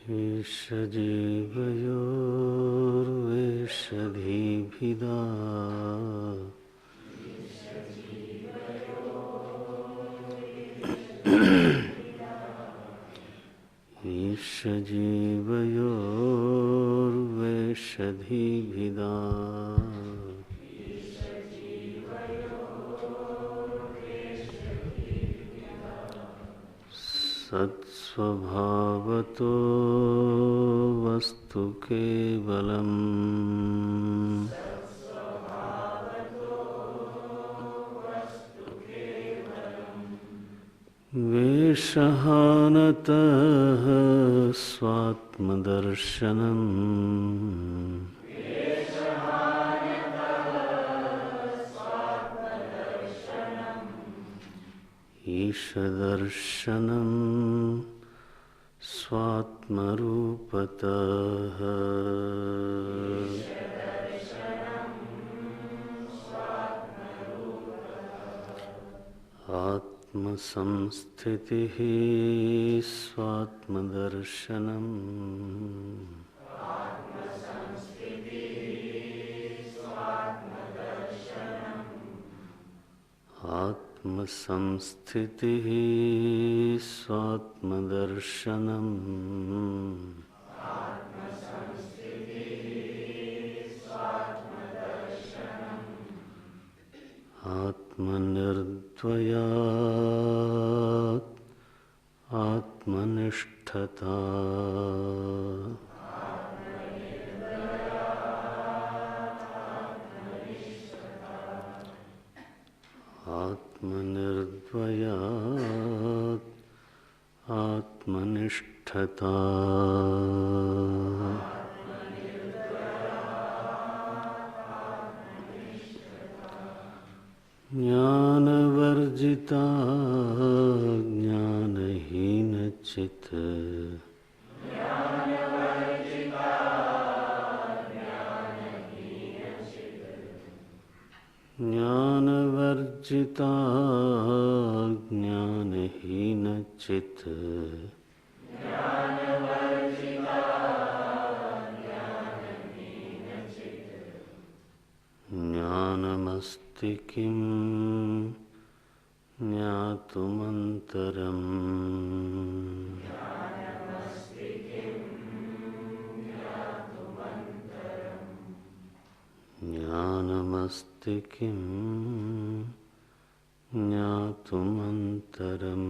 ईशजीवयोर्वेषधीभिदा ईशजीवयोर्वेषधीभिदा सत्स्वभावतो वस्तु केवलम् वेषहानतः स्वात्मदर्शनम् ईशदर्शनम् स्वात्मरूपतः आत्मसंस्थितिः स्वात्मदर्शनम् आत्मसंस्थितिः स्वात्मदर्शनम् आत्मनिर्द्वयात् आत्मनिष्ठता आत्मनिर्द्वयात् आत्मनिष्ठता ज्ञानवर्जिता ज्ञानहीनचित् ज्ञानवर्जिता ज्ञानहीनचित् ज्ञानमस्ति किं ज्ञातुमन्तरम् ज्ञानमस्ति किं ज्ञातुमन्तरम्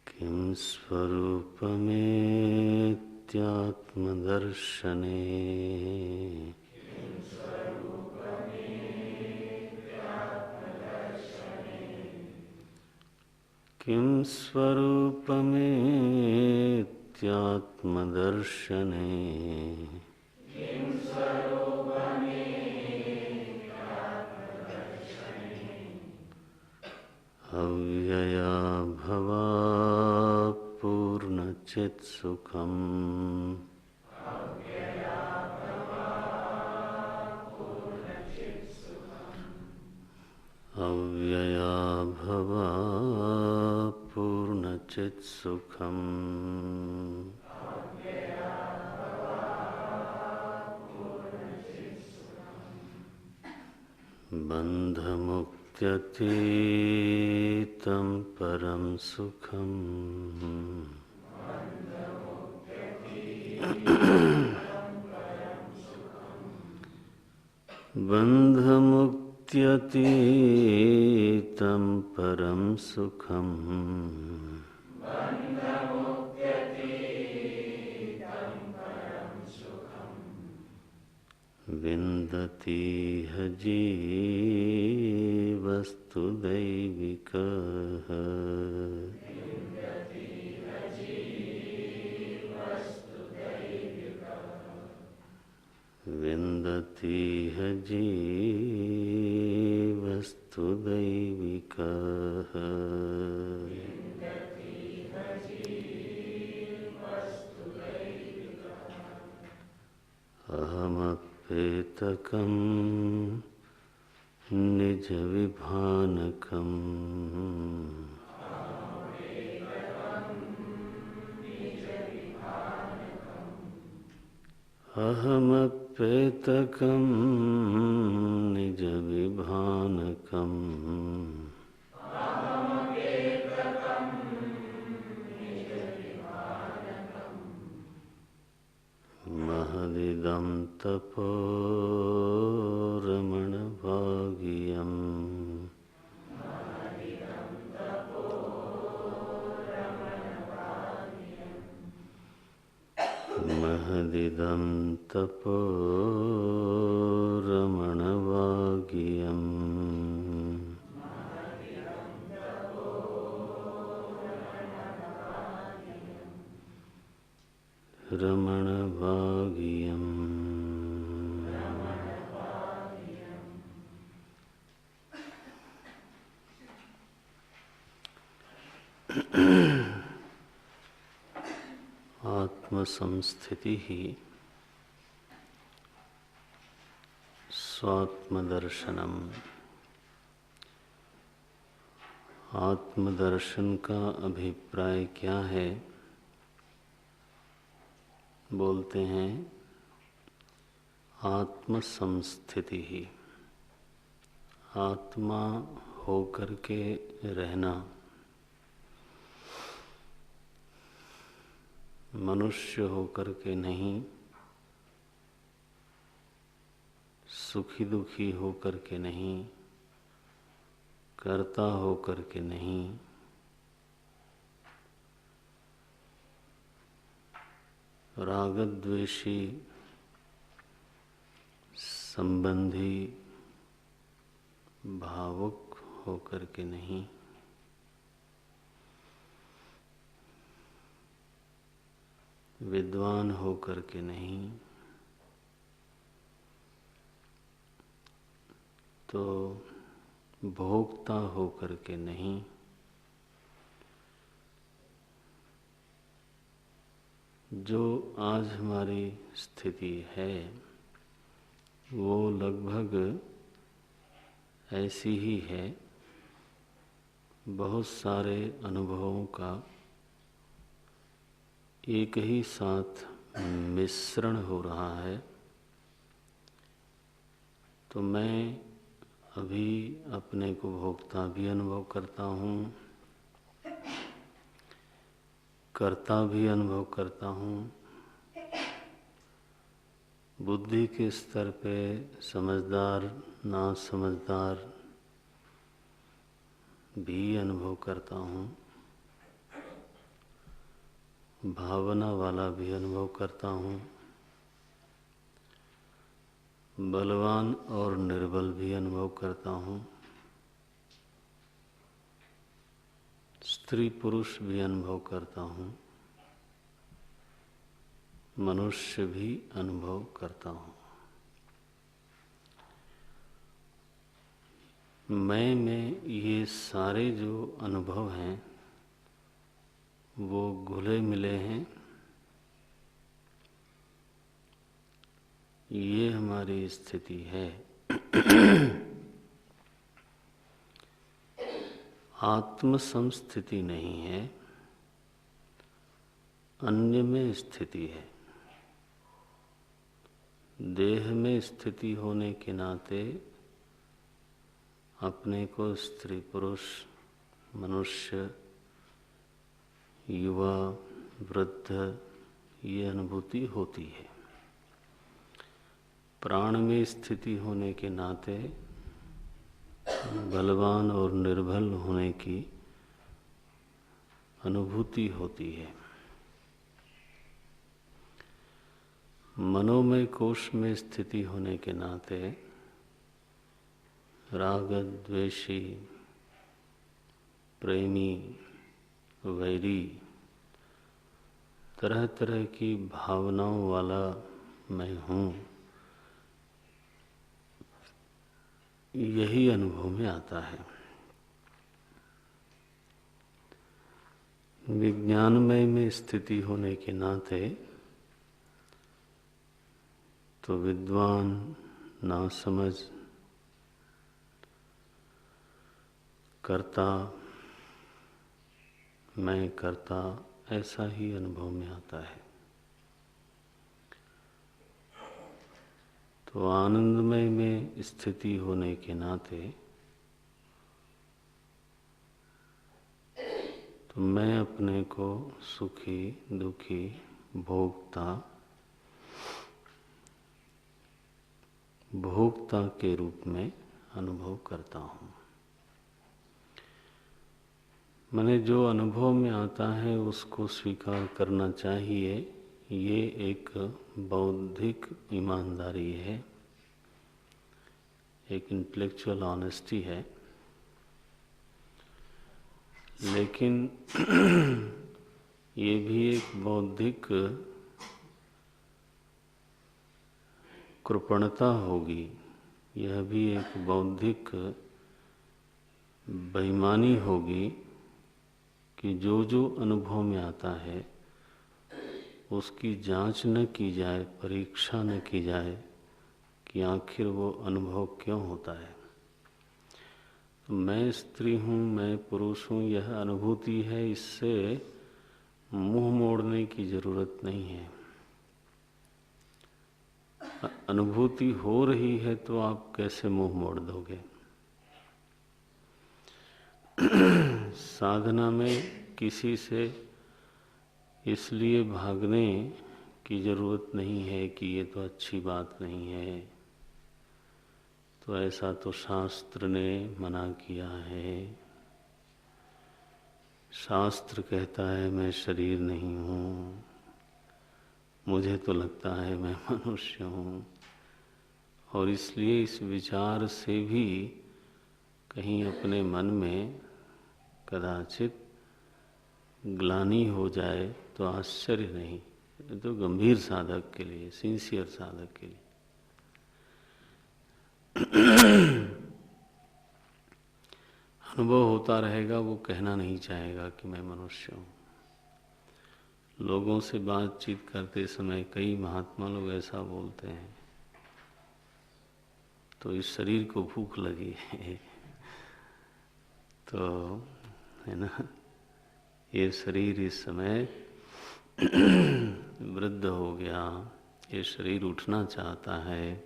किं स्वरूपमेत्यात्मदर्शने किं स्वरूपमेत्यात्मदर्शने अव्यया भवा पूर्णचित्सुखम् अव्यया भवा पूर्णचित्सुखम् बन्धमुक्त्यतीतं परं सुखम् बन्धमुक्त्यतीतं परं सुखम् विन्दतीह जीवस्तु दैविकः विन्दतीह जीवस्तु दैविकः अहमप्येतकं निज विभानकम् अहमप्येतकं निज विभानकम् महदिदं तपो रमणभाग्यम् महदिदं तपो रमणभाग्यम् रमणभाग्यम् आत्मसंस्थिति ही स्वात्मदर्शनम। आत्मदर्शन का अभिप्राय क्या है? बोलते हैं आत्मसंस्थिति ही, आत्मा होकर के रहना। मनुष्य होकर के नहीं, सुखी दुखी होकर के नहीं, कर्ता होकर के नहीं, रागद्वेषी संबंधी भावुक होकर के नहीं, विद्वान होकर के नहीं, तो भोक्ता होकर के नहीं, जो आज हमारी स्थिति है वो लगभग ऐसी ही है। बहुत सारे अनुभवों का एक ही साथ मिश्रण हो रहा है। तो मैं अभी अपने को भोक्ता भी अनुभव करता हूँ, कर्ता भी अनुभव करता हूँ, बुद्धि के स्तर पे समझदार ना समझदार भी अनुभव करता हूँ, भावना वाला भी अनुभव करता हूँ, बलवान और निर्बल भी अनुभव करता हूँ, स्त्री पुरुष भी अनुभव करता हूँ, मनुष्य भी अनुभव करता हूँ। मैं में ये सारे जो अनुभव हैं वो घुले मिले हैं। ये हमारी स्थिति है। आत्म संस्थिति नहीं है, अन्य में स्थिति है। देह में स्थिति होने के नाते अपने को स्त्री पुरुष, मनुष्य, युवा, वृद्ध ये अनुभूति होती है। प्राण में स्थिति होने के नाते बलवान और निर्बल होने की अनुभूति होती है। मनोमय कोश में स्थिति होने के नाते राग द्वेषी, प्रेमी, वैरी, तरह तरह की भावनाओं वाला मैं हूँ, यही अनुभव में आता है। विज्ञानमय में स्थिति होने के नाते तो विद्वान, नासमझ, करता, मैं करता, ऐसा ही अनुभव में आता है। तो आनंदमय में स्थिति होने के नाते तो मैं अपने को सुखी, दुखी, भोक्ता के रूप में अनुभव करता हूँ। मैंने जो अनुभव में आता है उसको स्वीकार करना चाहिए, ये एक बौद्धिक ईमानदारी है, एक इंटेलेक्चुअल ऑनेस्टी है। लेकिन ये भी एक बौद्धिक कृपणता होगी, यह भी एक बौद्धिक बेईमानी होगी कि जो जो अनुभव में आता है उसकी जांच न की जाए, परीक्षा न की जाए कि आखिर वो अनुभव क्यों होता है। तो मैं स्त्री हूँ, मैं पुरुष हूँ, यह अनुभूति है, इससे मुंह मोड़ने की जरूरत नहीं है। अनुभूति हो रही है तो आप कैसे मुंह मोड़ दोगे। साधना में किसी से इसलिए भागने की जरूरत नहीं है कि ये तो अच्छी बात नहीं है, तो ऐसा तो शास्त्र ने मना किया है। शास्त्र कहता है मैं शरीर नहीं हूँ, मुझे तो लगता है मैं मनुष्य हूँ, और इसलिए इस विचार से भी कहीं अपने मन में कदाचित ग्लानि हो जाए तो आश्चर्य नहीं। तो गंभीर साधक के लिए, सिंसियर साधक के लिए अनुभव होता रहेगा, वो कहना नहीं चाहेगा कि मैं मनुष्य हूँ। लोगों से बातचीत करते समय कई महात्मा लोग ऐसा बोलते हैं, तो इस शरीर को भूख लगी है तो है ना, ये शरीर इस समय वृद्ध हो गया, ये शरीर उठना चाहता है।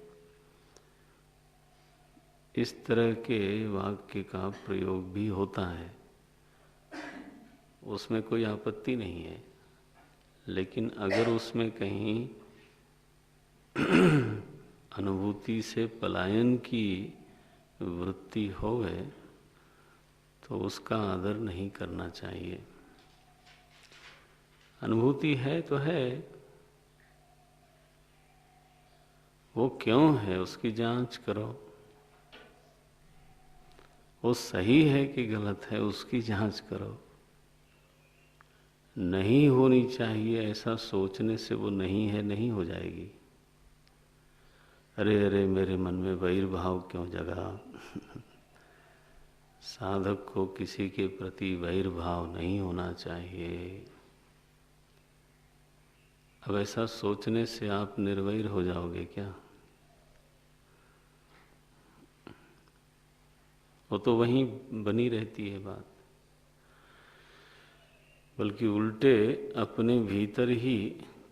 इस तरह के वाक्य का प्रयोग भी होता है, उसमें कोई आपत्ति नहीं है। लेकिन अगर उसमें कहीं अनुभूति से पलायन की वृत्ति होवे तो उसका आदर नहीं करना चाहिए। अनुभूति है तो है, वो क्यों है उसकी जांच करो। वो सही है कि गलत है उसकी जांच करो। नहीं होनी चाहिए ऐसा सोचने से वो नहीं है, नहीं हो जाएगी। अरे अरे मेरे मन में वैरभाव क्यों जगा। साधक को किसी के प्रति वैरभाव नहीं होना चाहिए। अब ऐसा सोचने से आप निर्वैर हो जाओगे क्या? वो तो वहीं बनी रहती है बात। बल्कि उल्टे अपने भीतर ही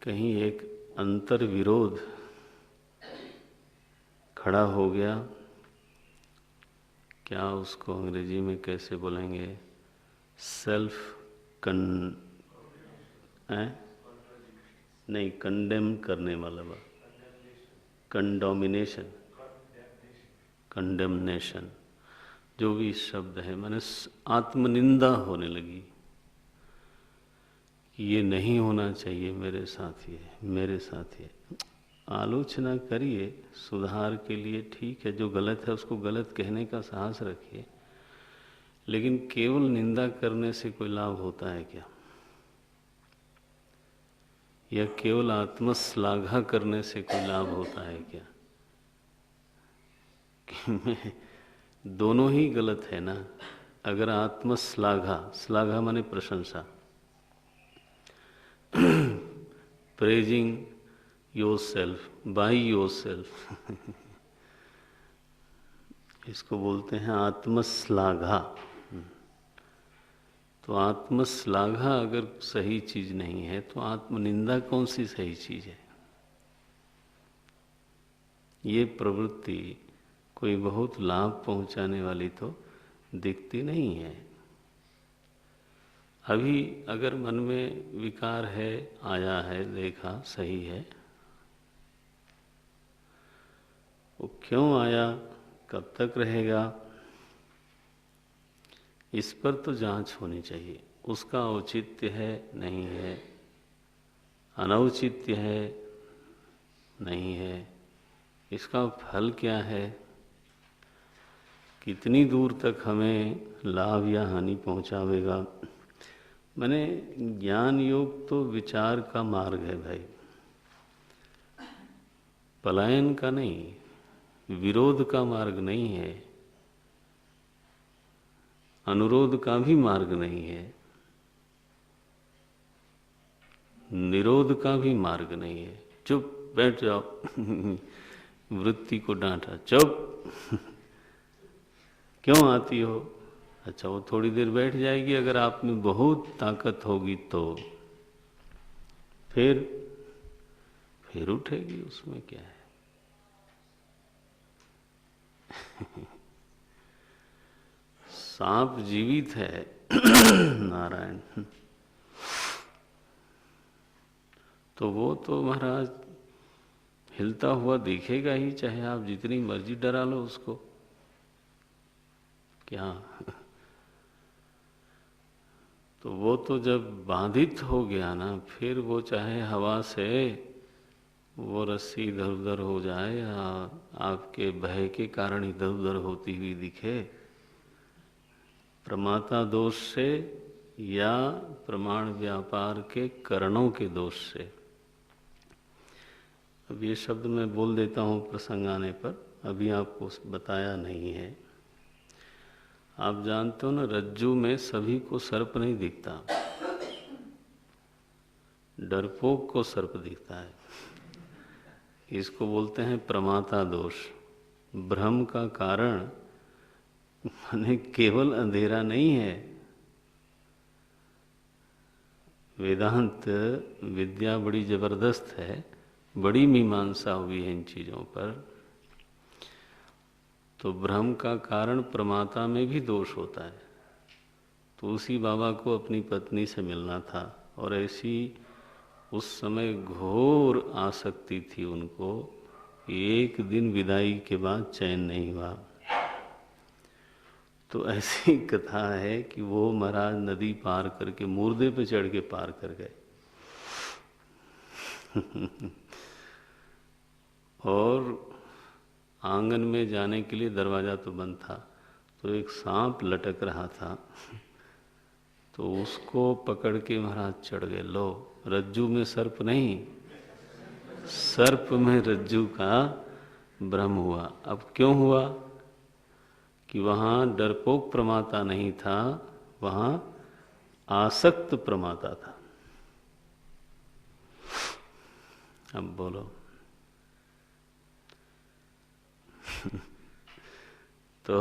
कहीं एक अंतर विरोध खड़ा हो गया। क्या उसको अंग्रेजी में कैसे बोलेंगे? सेल्फ नहीं, कंडेम करने वाला बात, कंडोमिनेशन, कंडेमनेशन, जो भी शब्द है, मैंने आत्मनिंदा होने लगी। ये नहीं होना चाहिए मेरे साथ, ये मेरे साथ ये। आलोचना करिए सुधार के लिए, ठीक है, जो गलत है उसको गलत कहने का साहस रखिए, लेकिन केवल निंदा करने से कोई लाभ होता है क्या? या केवल आत्मश्लाघा करने से कोई लाभ होता है क्या? कि दोनों ही गलत है ना। अगर आत्मश्लाघा, श्लाघा माने प्रशंसा, प्रेजिंग योरसेल्फ बाय योरसेल्फ इसको बोलते हैं आत्मश्लाघा। तो आत्मश्लाघा अगर सही चीज नहीं है तो आत्मनिंदा कौन सी सही चीज है? ये प्रवृत्ति कोई बहुत लाभ पहुंचाने वाली तो दिखती नहीं है। अभी अगर मन में विकार है, आया है, देखा, सही है, वो क्यों आया, कब तक रहेगा, इस पर तो जांच होनी चाहिए। उसका औचित्य है, नहीं है, अनौचित्य है, नहीं है, इसका फल क्या है, कितनी दूर तक हमें लाभ या हानि पहुंचावेगा। मैंने ज्ञान योग तो विचार का मार्ग है भाई, पलायन का नहीं, विरोध का मार्ग नहीं है, अनुरोध का भी मार्ग नहीं है, निरोध का भी मार्ग नहीं है। चुप बैठ जाओ वृत्ति को डांटा, चुप क्यों आती हो? अच्छा, वो थोड़ी देर बैठ जाएगी, अगर आप में बहुत ताकत होगी तो फिर उठेगी, उसमें क्या है। सांप जीवित है नारायण, तो वो तो महाराज हिलता हुआ दिखेगा ही, चाहे आप जितनी मर्जी डरा लो उसको। क्या तो वो तो जब बाधित हो गया ना, फिर वो चाहे हवा से वो रस्सी इधर उधर हो जाए या आपके भय के कारण इधर उधर होती हुई दिखे, प्रमाता दोष से या प्रमाण व्यापार के करणों के दोष से। अब ये शब्द मैं बोल देता हूँ प्रसंग आने पर, अभी आपको बताया नहीं है। आप जानते हो ना, रज्जू में सभी को सर्प नहीं दिखता, डरपोक को सर्प दिखता है। इसको बोलते हैं प्रमाता दोष। भ्रम का कारण माने केवल अंधेरा नहीं है। वेदांत विद्या बड़ी जबरदस्त है, बड़ी मीमांसा हुई है इन चीजों पर। तो भ्रम का कारण प्रमाता में भी दोष होता है। तो उसी बाबा को अपनी पत्नी से मिलना था और ऐसी उस समय घोर आसक्ति थी उनको, एक दिन विदाई के बाद चैन नहीं हुआ। तो ऐसी कथा है कि वो महाराज नदी पार करके मुर्दे पे चढ़ के पार कर गए और आंगन में जाने के लिए दरवाजा तो बंद था, तो एक सांप लटक रहा था, तो उसको पकड़ के महाराज चढ़ गए। लो, रज्जू में सर्प नहीं, सर्प में रज्जू का भ्रम हुआ। अब क्यों हुआ? कि वहां डरपोक प्रमाता नहीं था, वहां आसक्त प्रमाता था। अब बोलो तो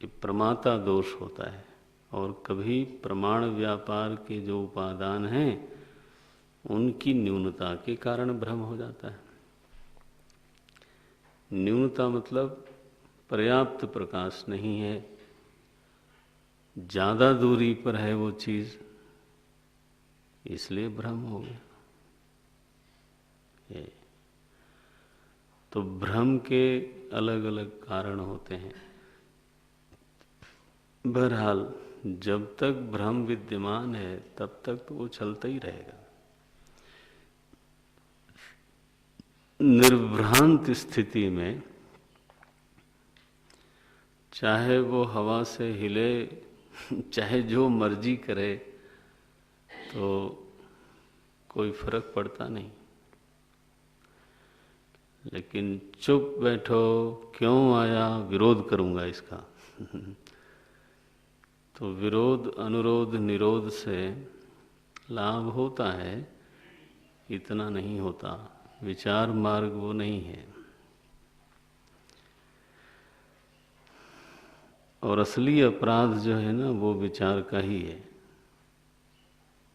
ये प्रमाता दोष होता है। और कभी प्रमाण व्यापार के जो उपादान हैं उनकी न्यूनता के कारण भ्रम हो जाता है। न्यूनता मतलब पर्याप्त प्रकाश नहीं है, ज्यादा दूरी पर है वो चीज, इसलिए भ्रम हो गया। तो भ्रम के अलग अलग कारण होते हैं। बहरहाल जब तक भ्रम विद्यमान है तब तक तो वो चलता ही रहेगा। निर्भ्रांत स्थिति में चाहे वो हवा से हिले, चाहे जो मर्जी करे, तो कोई फर्क पड़ता नहीं। लेकिन चुप बैठो, क्यों आया, विरोध करूंगा इसका तो विरोध, अनुरोध, निरोध से लाभ होता है, इतना नहीं होता। विचार मार्ग वो नहीं है। और असली अपराध जो है ना वो विचार का ही है।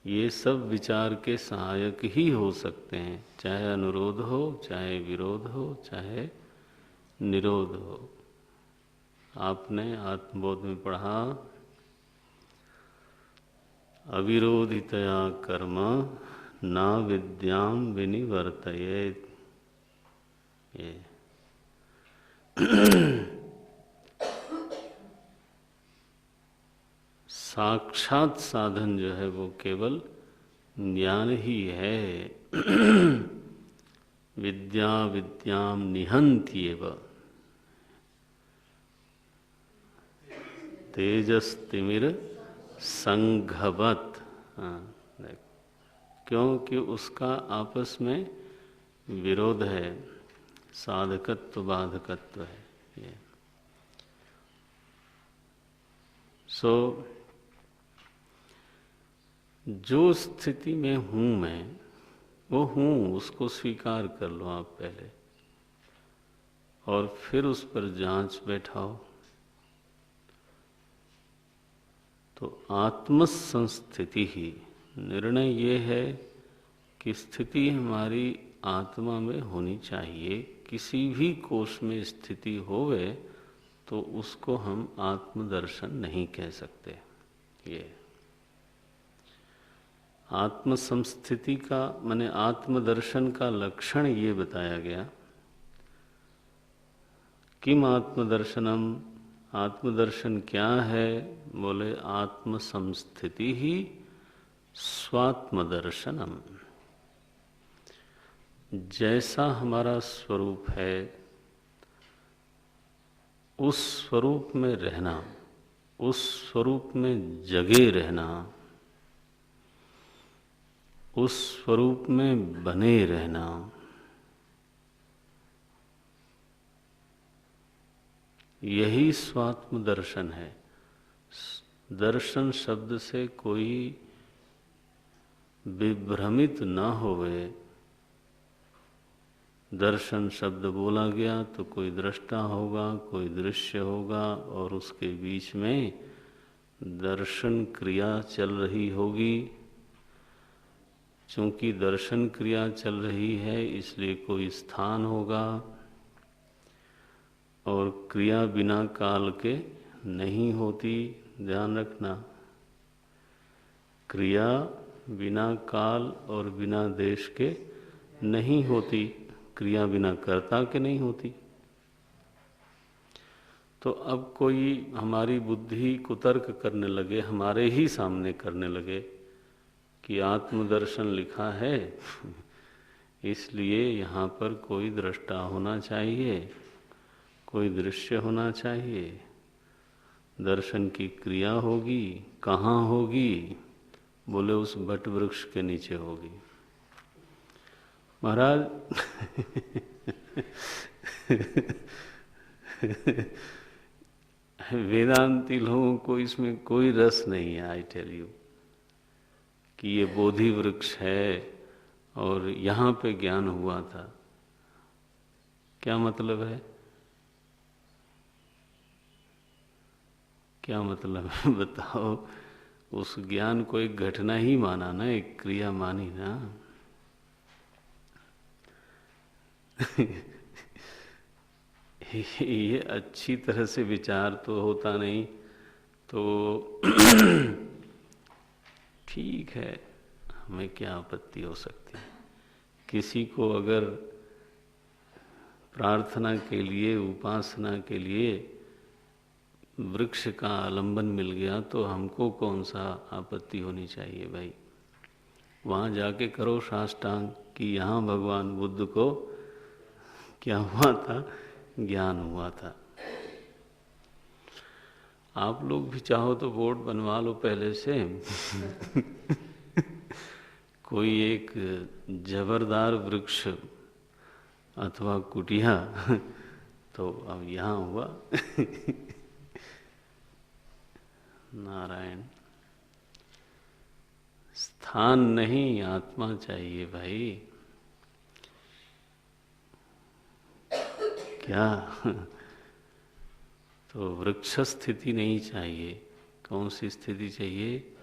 ये सब विचार के सहायक ही हो सकते हैं, चाहे अनुरोध हो, चाहे विरोध हो, चाहे निरोध हो। आपने आत्मबोध में पढ़ा, अविरोधितया कर्म ना विद्याम विनिवर्तयेत। ये साक्षात साधन जो है वो केवल ज्ञान ही है। विद्या विद्याम निहन्त्येव तेजस्तिमिर संघवत। हाँ, क्योंकि उसका आपस में विरोध है, साधकत्व बाधकत्व है ये। जो स्थिति में हूँ मैं, वो हूँ, उसको स्वीकार कर लो आप पहले, और फिर उस पर जांच बैठाओ। तो आत्मसंस्थिति ही, निर्णय ये है कि स्थिति हमारी आत्मा में होनी चाहिए। किसी भी कोश में स्थिति होवे तो उसको हम आत्मदर्शन नहीं कह सकते। ये आत्मसंस्थिति का माने आत्मदर्शन का लक्षण ये बताया गया। किम आत्मदर्शनम, आत्मदर्शन क्या है? बोले आत्मसंस्थिति ही स्वात्मदर्शनम। जैसा हमारा स्वरूप है उस स्वरूप में रहना, उस स्वरूप में जगे रहना, उस स्वरूप में बने रहना, यही स्वात्म दर्शन है। दर्शन शब्द से कोई विभ्रमित ना होवे। दर्शन शब्द बोला गया तो कोई दृष्टा होगा, कोई दृश्य होगा, और उसके बीच में दर्शन क्रिया चल रही होगी। चूंकि दर्शन क्रिया चल रही है इसलिए कोई स्थान होगा, और क्रिया बिना काल के नहीं होती, ध्यान रखना। क्रिया बिना काल और बिना देश के नहीं होती, क्रिया बिना कर्ता के नहीं होती। तो अब कोई हमारी बुद्धि कुतर्क करने लगे, हमारे ही सामने करने लगे कि आत्मदर्शन लिखा है इसलिए यहाँ पर कोई दृष्टा होना चाहिए, कोई दृश्य होना चाहिए, दर्शन की क्रिया होगी। कहाँ होगी? बोले उस वट वृक्ष के नीचे होगी। महाराज वेदांती लोगों को इसमें कोई रस नहीं है। आई टेल यू कि ये बोधि वृक्ष है और यहाँ पे ज्ञान हुआ था। क्या मतलब है? क्या मतलब है बताओ? उस ज्ञान को एक घटना ही माना ना, एक क्रिया मानी ना। ये अच्छी तरह से विचार तो होता नहीं तो ठीक है, हमें क्या आपत्ति हो सकती है। किसी को अगर प्रार्थना के लिए, उपासना के लिए वृक्ष का आलंबन मिल गया तो हमको कौन सा आपत्ति होनी चाहिए भाई? वहाँ जाके करो साष्टांग कि यहाँ भगवान बुद्ध को क्या हुआ था? ज्ञान हुआ था। आप लोग भी चाहो तो बोर्ड बनवा लो पहले से कोई एक जबरदार वृक्ष अथवा कुटिया तो अब यहाँ हुआ नारायण। स्थान नहीं, आत्मा चाहिए भाई। क्या तो वृक्ष स्थिति नहीं चाहिए। कौन सी स्थिति चाहिए?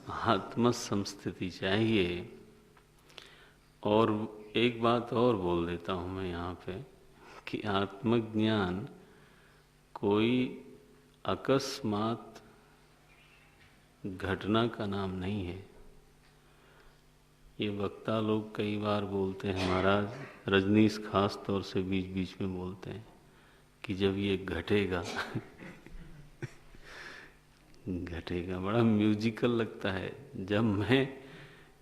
आत्म संस्थिति चाहिए। और एक बात और बोल देता हूँ मैं यहाँ पे कि आत्मज्ञान कोई अकस्मात घटना का नाम नहीं है। ये वक्ता लोग कई बार बोलते हैं, महाराज रजनीश खास तौर से बीच बीच में बोलते हैं कि जब ये घटेगा घटेगा। बड़ा म्यूजिकल लगता है। जब मैं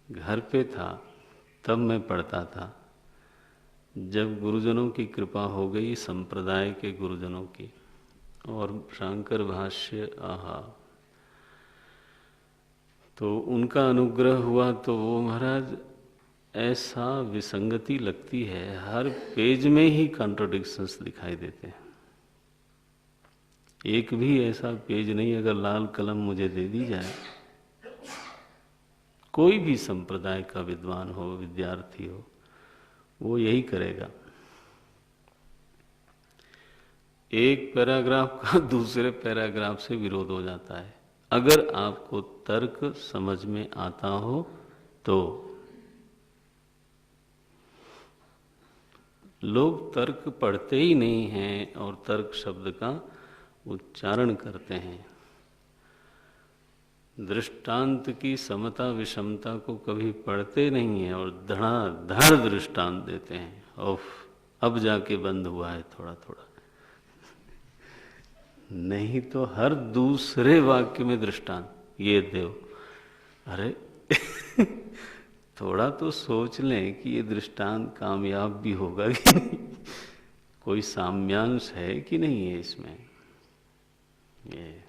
घर पे था तब मैं पढ़ता था, जब गुरुजनों की कृपा हो गई, संप्रदाय के गुरुजनों की, और शांकर भाष्य आहा, तो उनका अनुग्रह हुआ। तो वो महाराज ऐसा विसंगति लगती है, हर पेज में ही कॉन्ट्रडिक्शंस दिखाई देते हैं। एक भी ऐसा पेज नहीं, अगर लाल कलम मुझे दे दी जाए, कोई भी संप्रदाय का विद्वान हो, विद्यार्थी हो, वो यही करेगा। एक पैराग्राफ का दूसरे पैराग्राफ से विरोध हो जाता है। अगर आपको तर्क समझ में आता हो तो। लोग तर्क पढ़ते ही नहीं हैं और तर्क शब्द का उच्चारण करते हैं। दृष्टांत की समता विषमता को कभी पढ़ते नहीं हैं और धड़ाधड़ दृष्टांत देते हैं। ओफ, अब जाके बंद हुआ है थोड़ा थोड़ा, नहीं तो हर दूसरे वाक्य में दृष्टांत, ये देव। अरे थोड़ा तो सोच लें कि ये दृष्टांत कामयाब भी होगा कि नहीं, कोई साम्यांश है कि नहीं है इसमें। ये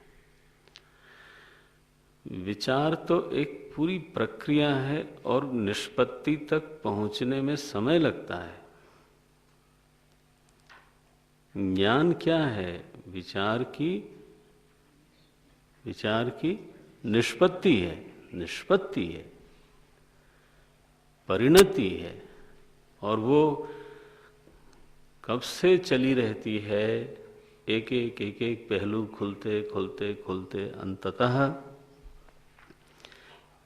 विचार तो एक पूरी प्रक्रिया है और निष्पत्ति तक पहुंचने में समय लगता है। ज्ञान क्या है? विचार की निष्पत्ति है, निष्पत्ति है, परिणति है। और वो कब से चली रहती है, एक एक पहलू खुलते खुलते खुलते अंततः।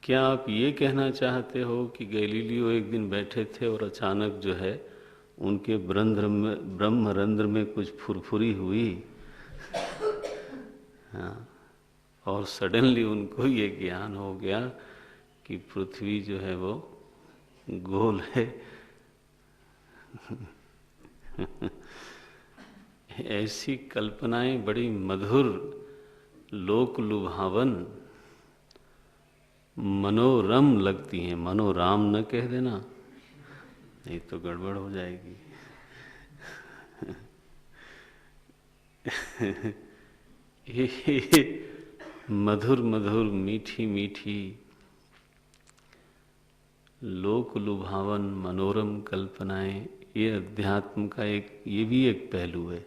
क्या आप ये कहना चाहते हो कि गैलीलियो एक दिन बैठे थे और अचानक जो है उनके ब्रह्मरंध्र में कुछ फुरफुरी हुई, हाँ, और सडनली उनको ये ज्ञान हो गया कि पृथ्वी जो है वो गोल है। ऐसी कल्पनाएं बड़ी मधुर, लोक लुभावन, मनोरम लगती हैं। मनोराम न कह देना, नहीं तो गड़बड़ हो जाएगी। मधुर मधुर, मीठी मीठी, लोक लुभावन, मनोरम कल्पनाएं, ये अध्यात्म का ये भी एक पहलू है।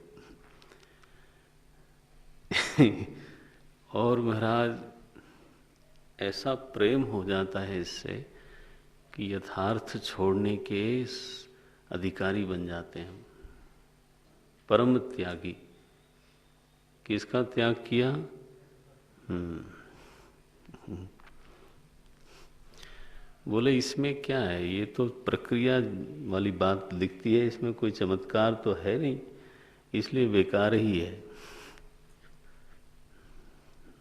और महाराज ऐसा प्रेम हो जाता है इससे कि यथार्थ छोड़ने के अधिकारी बन जाते हैं। परम त्यागी। किसका त्याग किया? बोले इसमें क्या है, ये तो प्रक्रिया वाली बात दिखती है, इसमें कोई चमत्कार तो है नहीं, इसलिए बेकार ही है।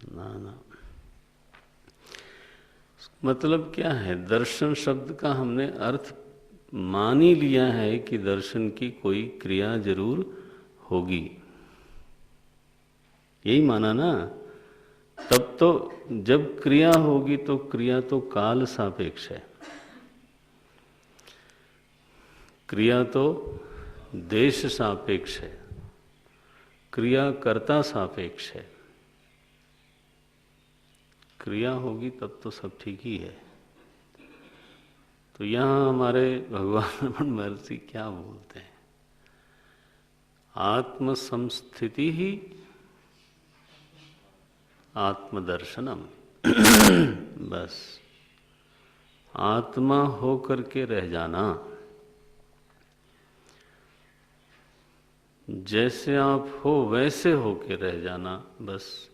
ना ना, मतलब क्या है? दर्शन शब्द का हमने अर्थ मान ही लिया है कि दर्शन की कोई क्रिया जरूर होगी, यही माना ना। तब तो जब क्रिया होगी तो क्रिया तो काल सापेक्ष है, क्रिया तो देश सापेक्ष है, क्रिया कर्ता सापेक्ष है। क्रिया होगी तब तो सब ठीक ही है। तो यहाँ हमारे भगवान रमण महर्षि क्या बोलते हैं? आत्म संस्थिति ही आत्मदर्शनम। बस आत्मा हो करके रह जाना। जैसे आप हो वैसे होके रह जाना, बस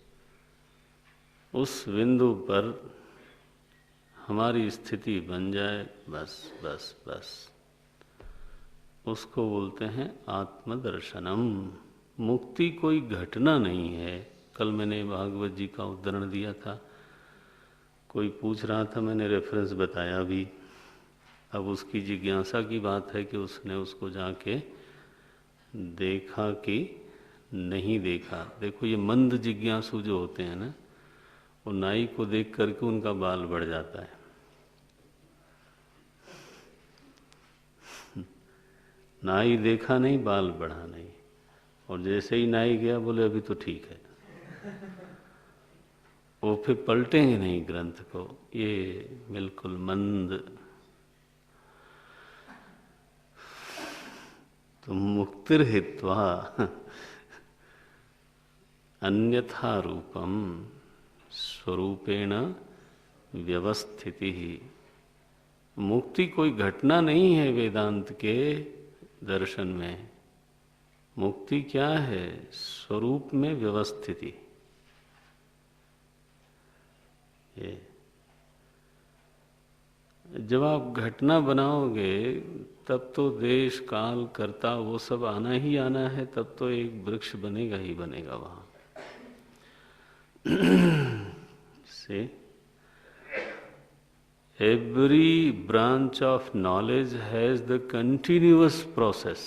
उस बिंदु पर हमारी स्थिति बन जाए, बस बस बस, उसको बोलते हैं आत्मदर्शनम। मुक्ति कोई घटना नहीं है। कल मैंने भागवत जी का उदाहरण दिया था, कोई पूछ रहा था, मैंने रेफरेंस बताया भी। अब उसकी जिज्ञासा की बात है कि उसने उसको जाके देखा कि नहीं देखा। देखो ये मंद जिज्ञासु जो होते हैं ना, वो नाई को देख करके उनका बाल बढ़ जाता है। नाई देखा नहीं, बाल बढ़ा नहीं, और जैसे ही नाई गया बोले अभी तो ठीक है, वो फिर पलटेंगे नहीं ग्रंथ को। ये बिल्कुल मंद। तो मुक्तिर्हित्वा अन्यथा रूपम स्वरूपेण व्यवस्थिति ही। मुक्ति कोई घटना नहीं है वेदांत के दर्शन में। मुक्ति क्या है? स्वरूप में व्यवस्थिति। ये जब आप घटना बनाओगे तब तो देश काल कर्ता वो सब आना ही आना है, तब तो एक वृक्ष बनेगा ही बनेगा वहां से। Every branch of knowledge has the continuous process.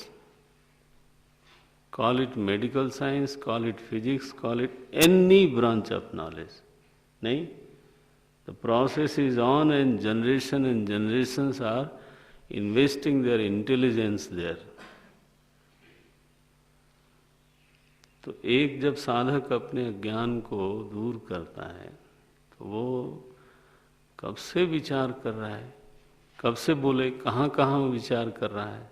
Call it medical science, call it physics, call it any branch of knowledge. नहीं? The process is on and generations are investing their intelligence there. तो एक जब साधक अपने ज्ञान को दूर करता है तो वो कब से विचार कर रहा है, कब से बोले कहाँ कहाँ विचार कर रहा है,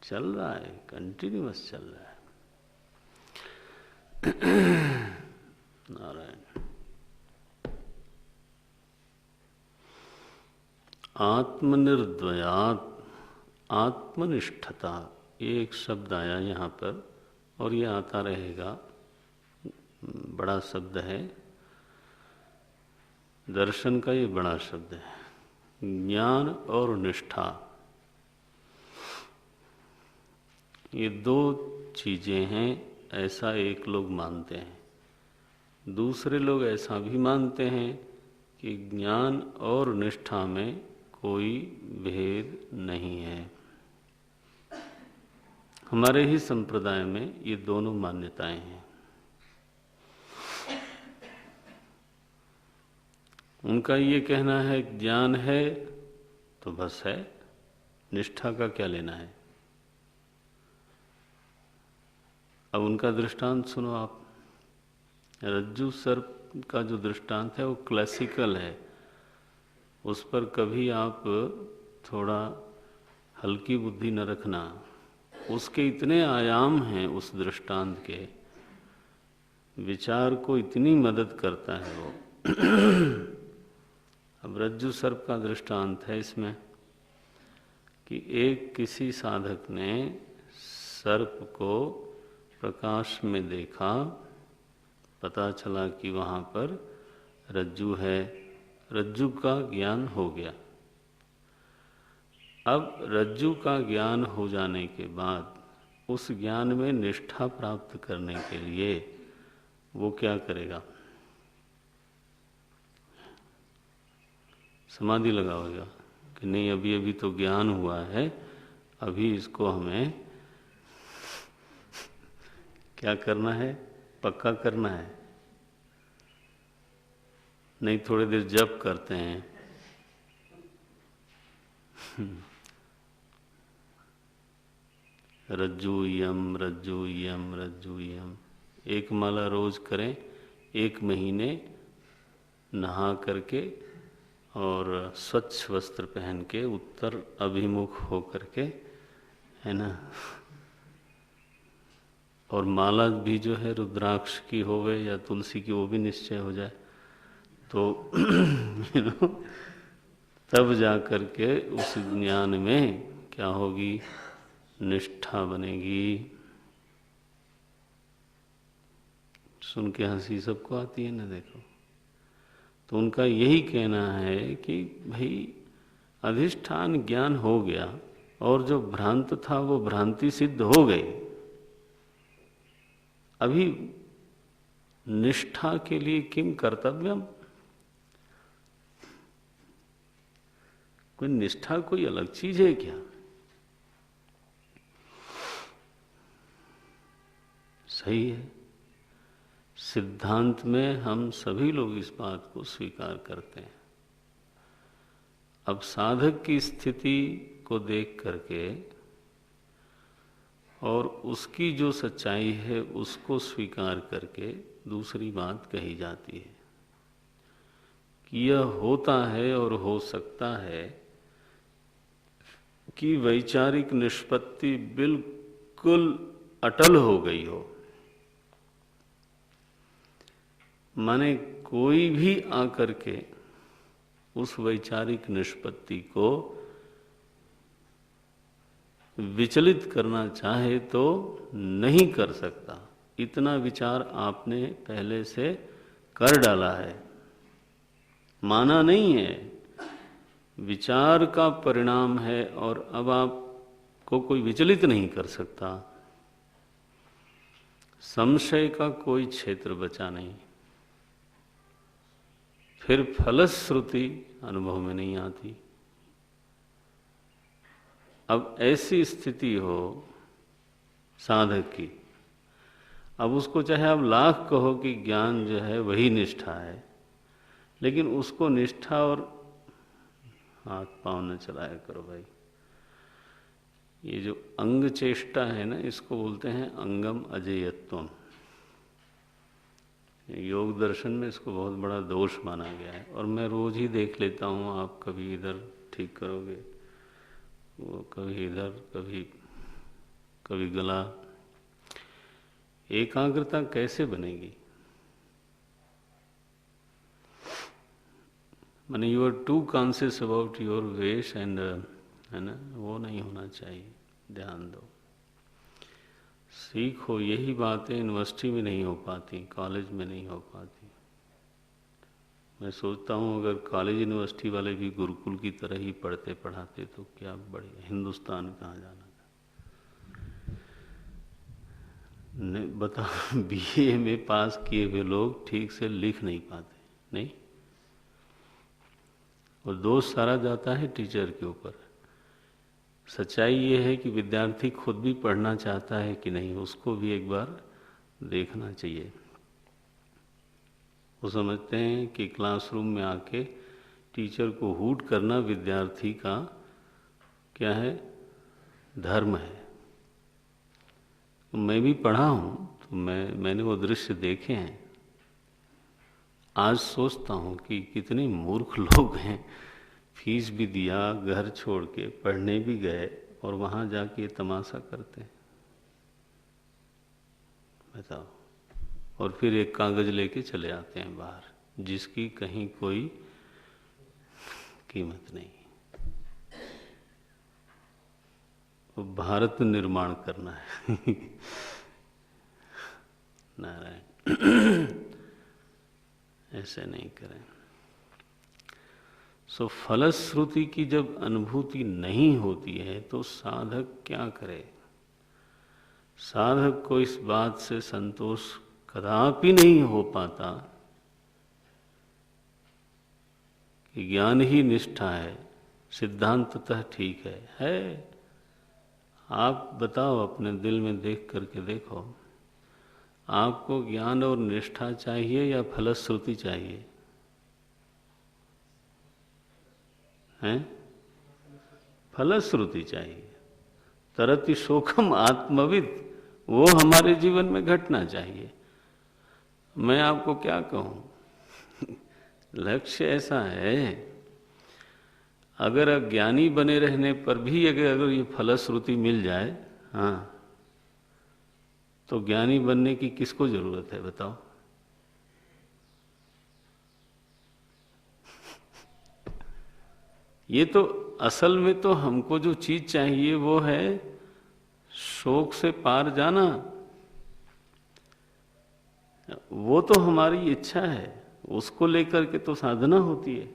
चल रहा है, कंटिन्यूअस चल रहा है। नारायण। आत्मनिर्द्वयात्, आत्मनिष्ठता, ये एक शब्द आया यहाँ पर और ये आता रहेगा, बड़ा शब्द है। दर्शन का ये बड़ा शब्द है। ज्ञान और निष्ठा, ये दो चीजें हैं, ऐसा एक लोग मानते हैं। दूसरे लोग ऐसा भी मानते हैं कि ज्ञान और निष्ठा में कोई भेद नहीं है। हमारे ही संप्रदाय में ये दोनों मान्यताएं हैं। उनका ये कहना है ज्ञान है तो बस है, निष्ठा का क्या लेना है। अब उनका दृष्टांत सुनो आप। रज्जू सर्प का जो दृष्टांत है वो क्लासिकल है, उस पर कभी आप थोड़ा हल्की बुद्धि न रखना। उसके इतने आयाम हैं उस दृष्टांत के, विचार को इतनी मदद करता है वो। अब रज्जू सर्प का दृष्टांत है इसमें कि एक किसी साधक ने सर्प को प्रकाश में देखा, पता चला कि वहाँ पर रज्जू है, रज्जू का ज्ञान हो गया। अब रज्जू का ज्ञान हो जाने के बाद उस ज्ञान में निष्ठा प्राप्त करने के लिए वो क्या करेगा? समाधि लगाएगा कि नहीं, अभी अभी तो ज्ञान हुआ है, अभी इसको हमें क्या करना है? पक्का करना है। नहीं, थोड़ी देर जप करते हैं। रज्जू यम रज्जू यम रज्जू यम, एक माला रोज करें, 1 महीने नहा करके और स्वच्छ वस्त्र पहन के उत्तर अभिमुख हो करके, है ना। और माला भी जो है रुद्राक्ष की होवे या तुलसी की, वो भी निश्चय हो जाए तो तब जा करके उस ज्ञान में क्या होगी? निष्ठा बनेगी। सुन के हंसी सबको आती है ना, देखो। तो उनका यही कहना है कि भाई अधिष्ठान ज्ञान हो गया और जो भ्रांत था वो भ्रांति सिद्ध हो गई। अभी निष्ठा के लिए किम कर्तव्यम, कोई निष्ठा कोई अलग चीज है क्या? सही है, सिद्धांत में हम सभी लोग इस बात को स्वीकार करते हैं। अब साधक की स्थिति को देख करके और उसकी जो सच्चाई है उसको स्वीकार करके दूसरी बात कही जाती है कि यह होता है और हो सकता है कि वैचारिक निष्पत्ति बिल्कुल अटल हो गई हो। माने कोई भी आकर के उस वैचारिक निष्पत्ति को विचलित करना चाहे तो नहीं कर सकता। इतना विचार आपने पहले से कर डाला है, माना नहीं है, विचार का परिणाम है और अब आपको कोई विचलित नहीं कर सकता। संशय का कोई क्षेत्र बचा नहीं। फिर फलश्रुति अनुभव में नहीं आती। अब ऐसी स्थिति हो साधक की, अब उसको चाहे आप लाख कहो कि ज्ञान जो है वही निष्ठा है, लेकिन उसको निष्ठा और हाथ पांव न चलाया करो भाई। ये जो अंग चेष्टा है ना, इसको बोलते हैं अंगम अजेयत्वम। योग दर्शन में इसको बहुत बड़ा दोष माना गया है और मैं रोज ही देख लेता हूँ। आप कभी इधर ठीक करोगे, वो कभी इधर, कभी गला। एकाग्रता कैसे बनेगी? माने you are too conscious about your वेश एंड, है ना, वो नहीं होना चाहिए। ध्यान दो, सीखो। यही बातें यूनिवर्सिटी में नहीं हो पाती, कॉलेज में नहीं हो पाती। मैं सोचता हूँ अगर कॉलेज यूनिवर्सिटी वाले भी गुरुकुल की तरह ही पढ़ते पढ़ाते तो क्या बढ़िया, हिंदुस्तान कहाँ जाना था। नहीं बता, बीए में पास किए हुए लोग ठीक से लिख नहीं पाते, नहीं, और दोष सारा जाता है टीचर के ऊपर। सच्चाई ये है कि विद्यार्थी खुद भी पढ़ना चाहता है कि नहीं, उसको भी एक बार देखना चाहिए। वो समझते हैं कि क्लासरूम में आके टीचर को हूट करना विद्यार्थी का क्या है, धर्म है। तो मैं भी पढ़ा हूँ, तो मैंने वो दृश्य देखे हैं। आज सोचता हूँ कि कितने मूर्ख लोग हैं, फीस भी दिया, घर छोड़ के पढ़ने भी गए और वहाँ जाके तमाशा करते हैं। बताओ। और फिर एक कागज लेके चले आते हैं बाहर, जिसकी कहीं कोई कीमत नहीं। वो भारत निर्माण करना है। नारायण, ऐसे नहीं करें। सो फलश्रुति की जब अनुभूति नहीं होती है तो साधक क्या करे? साधक को इस बात से संतोष कदापि नहीं हो पाता कि ज्ञान ही निष्ठा है। सिद्धांततः ठीक है। आप बताओ, अपने दिल में देख करके देखो, आपको ज्ञान और निष्ठा चाहिए या फलश्रुति चाहिए? हैं? फलश्रुति चाहिए। तरति शोकम आत्मविद, वो हमारे जीवन में घटना चाहिए। मैं आपको क्या कहूं, लक्ष्य ऐसा है। अगर अज्ञानी बने रहने पर भी अगर ये फलश्रुति मिल जाए, हाँ, तो ज्ञानी बनने की किसको जरूरत है बताओ? ये तो असल में तो हमको जो चीज चाहिए वो है शोक से पार जाना वो तो हमारी इच्छा है, उसको लेकर के तो साधना होती है।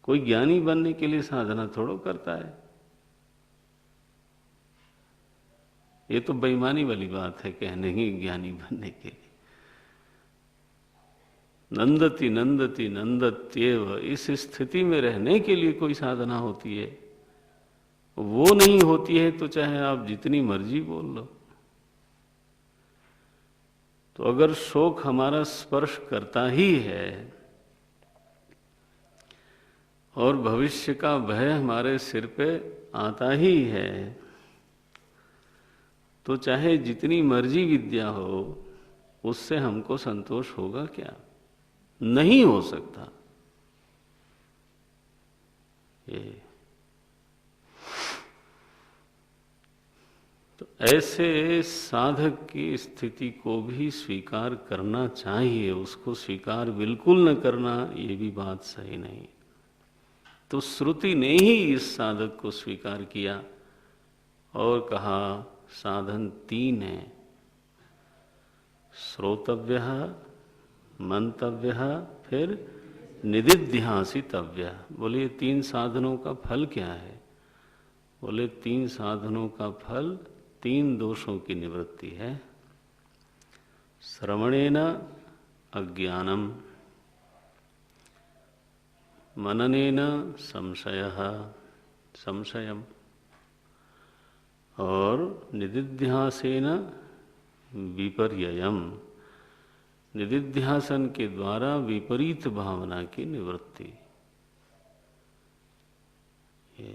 कोई ज्ञानी बनने के लिए साधना थोड़ो करता है। ये तो बेईमानी वाली बात है कहने की ज्ञानी बनने के लिए। नंदति नंदति नंदत्येव, इस स्थिति में रहने के लिए कोई साधना होती है। वो नहीं होती है तो चाहे आप जितनी मर्जी बोल लो। तो अगर शोक हमारा स्पर्श करता ही है और भविष्य का भय हमारे सिर पे आता ही है, तो चाहे जितनी मर्जी विद्या हो उससे हमको संतोष होगा क्या? नहीं हो सकता। ये तो ऐसे साधक की स्थिति को भी स्वीकार करना चाहिए, उसको स्वीकार बिल्कुल न करना ये भी बात सही नहीं। तो श्रुति ने ही इस साधक को स्वीकार किया और कहा साधन 3 है, श्रोतव्य, मंतव्य, फिर निदिध्यासितव्य। बोले ये 3 साधनों का फल क्या है? बोले 3 साधनों का फल 3 दोषों की निवृत्ति है। श्रवणेन अज्ञानम, मननेन संशयः संशयम, और निदिध्यासेन विपर्ययम, निदिध्यासन के द्वारा विपरीत भावना की निवृत्ति। ये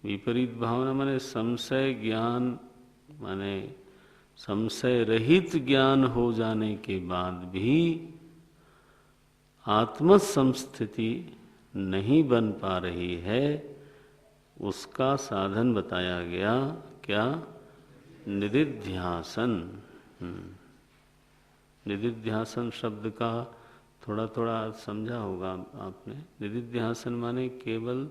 विपरीत भावना माने संशय ज्ञान, माने संशय रहित ज्ञान हो जाने के बाद भी आत्म संस्थिति नहीं बन पा रही है, उसका साधन बताया गया। क्या? निदिध्यासन। निदिध्यासन शब्द का थोड़ा थोड़ा समझा होगा आपने। निदिध्यासन माने केवल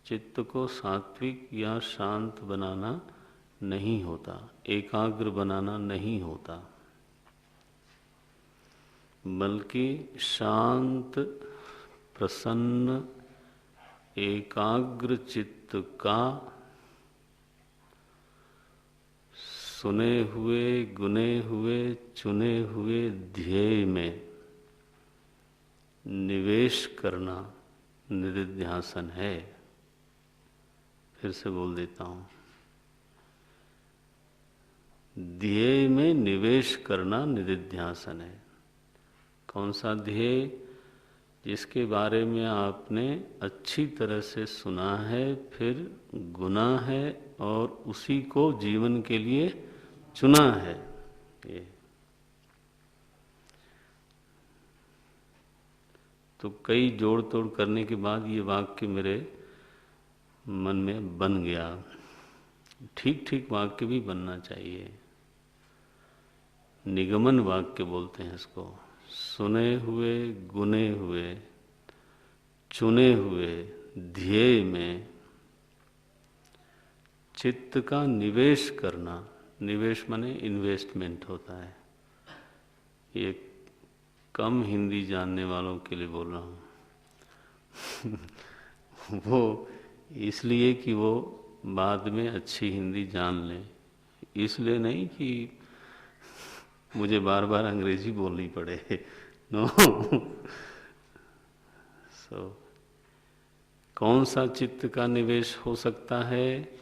चित्त को सात्विक या शांत बनाना नहीं होता, एकाग्र बनाना नहीं होता, बल्कि शांत प्रसन्न एकाग्र चित्त का सुने हुए गुने हुए चुने हुए ध्येय में निवेश करना निदिध्यासन है। फिर से बोल देता हूं, ध्येय में निवेश करना निदिध्यासन है। कौन सा ध्येय? जिसके बारे में आपने अच्छी तरह से सुना है, फिर गुना है और उसी को जीवन के लिए चुना है। ये तो कई जोड़ तोड़ करने के बाद ये वाक्य मेरे मन में बन गया। ठीक ठीक वाक्य भी बनना चाहिए। निगमन वाक्य बोलते हैं इसको। सुने हुए गुने हुए चुने हुए ध्येय में चित्त का निवेश करना। निवेश माने इन्वेस्टमेंट होता है। ये कम हिंदी जानने वालों के लिए बोल रहा हूँ। वो इसलिए कि वो बाद में अच्छी हिंदी जान लें, इसलिए नहीं कि मुझे बार बार अंग्रेजी बोलनी पड़े। नो। कौन सा चित्त का निवेश हो सकता है?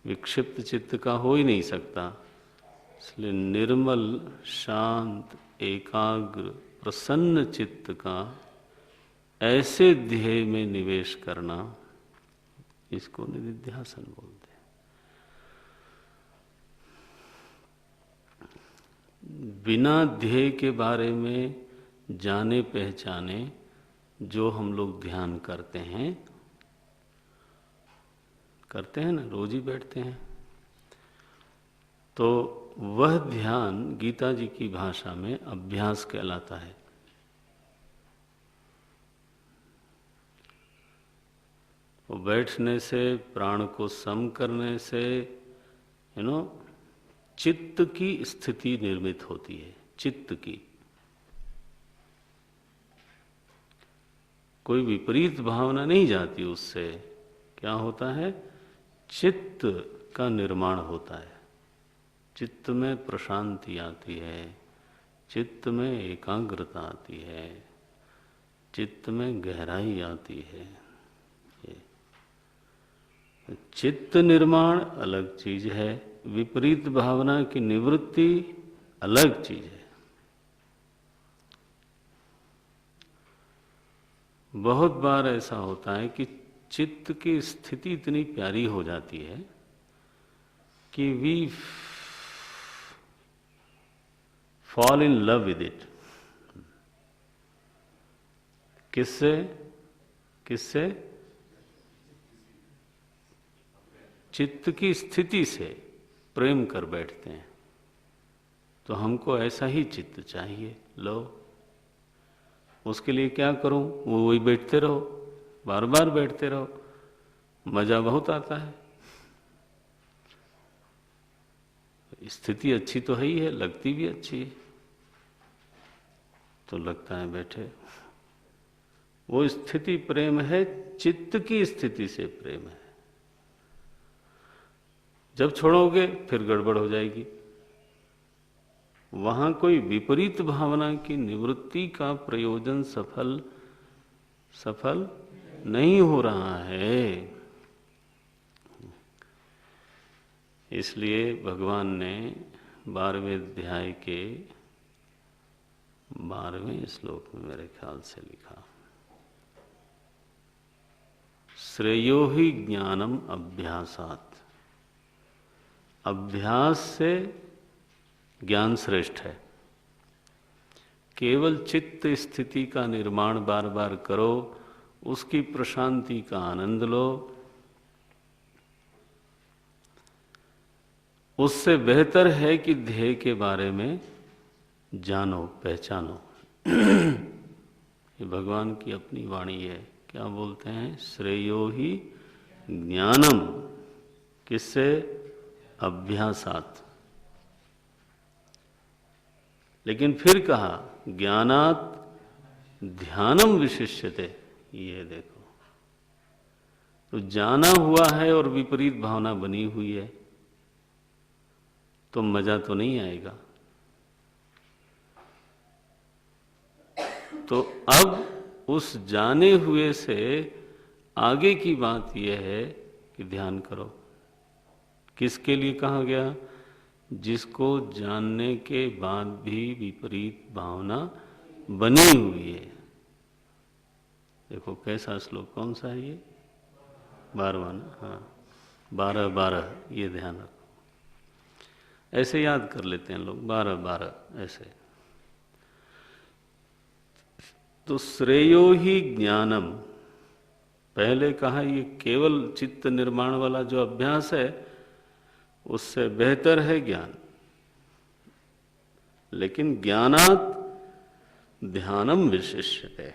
विक्षिप्त चित्त का हो ही नहीं सकता। इसलिए निर्मल शांत एकाग्र प्रसन्न चित्त का ऐसे ध्येय में निवेश करना, इसको निदिध्यासन बोलते हैं। बिना ध्येय के बारे में जाने पहचाने जो हम लोग ध्यान करते हैं ना, रोज ही बैठते हैं, तो वह ध्यान गीता जी की भाषा में अभ्यास कहलाता है। वो बैठने से, प्राण को सम करने से चित्त की स्थिति निर्मित होती है। चित्त की कोई विपरीत भावना नहीं जाती उससे। क्या होता है? चित्त का निर्माण होता है। चित्त में प्रशांति आती है, चित्त में एकाग्रता आती है, चित्त में गहराई आती है। चित्त निर्माण अलग चीज है, विपरीत भावना की निवृत्ति अलग चीज है। बहुत बार ऐसा होता है कि चित्त की स्थिति इतनी प्यारी हो जाती है कि we fall in love with it. किससे? किससे? चित्त की स्थिति से प्रेम कर बैठते हैं। तो हमको ऐसा ही चित्त चाहिए। लो, उसके लिए क्या करूं? वो वही बैठते रहो, बार बार बैठते रहो, मजा बहुत आता है। स्थिति अच्छी तो है ही है, लगती भी अच्छी है, तो लगता है बैठे। वो स्थिति प्रेम है, चित्त की स्थिति से प्रेम है। जब छोड़ोगे फिर गड़बड़ हो जाएगी। वहां कोई विपरीत भावना की निवृत्ति का प्रयोजन सफल नहीं हो रहा है। इसलिए भगवान ने 12वें अध्याय के 12वें श्लोक में मेरे ख्याल से लिखा, श्रेयो ही ज्ञानम अभ्यासात्। अभ्यास से ज्ञान श्रेष्ठ है। केवल चित्त स्थिति का निर्माण बार बार करो, उसकी प्रशांति का आनंद लो, उससे बेहतर है कि ध्येय के बारे में जानो, पहचानो। ये भगवान की अपनी वाणी है। क्या बोलते हैं? श्रेयो ही ज्ञानम। किससे? अभ्यासात्। लेकिन फिर कहा ज्ञानात् ध्यानम विशिष्यते। ये देखो, तो जाना हुआ है और विपरीत भावना बनी हुई है, तो मजा तो नहीं आएगा। तो अब उस जाने हुए से आगे की बात यह है कि ध्यान करो। किसके लिए कहा गया? जिसको जानने के बाद भी विपरीत भावना बनी हुई है। देखो कैसा श्लोक, कौन सा है ये? 12वां ना? हाँ, 12-12, ये ध्यान रखो। ऐसे याद कर लेते हैं लोग, 12-12 ऐसे। तो श्रेयो ही ज्ञानम, पहले कहा ये केवल चित्त निर्माण वाला जो अभ्यास है उससे बेहतर है ज्ञान। लेकिन ज्ञानात् ध्यानम विशिष्यते।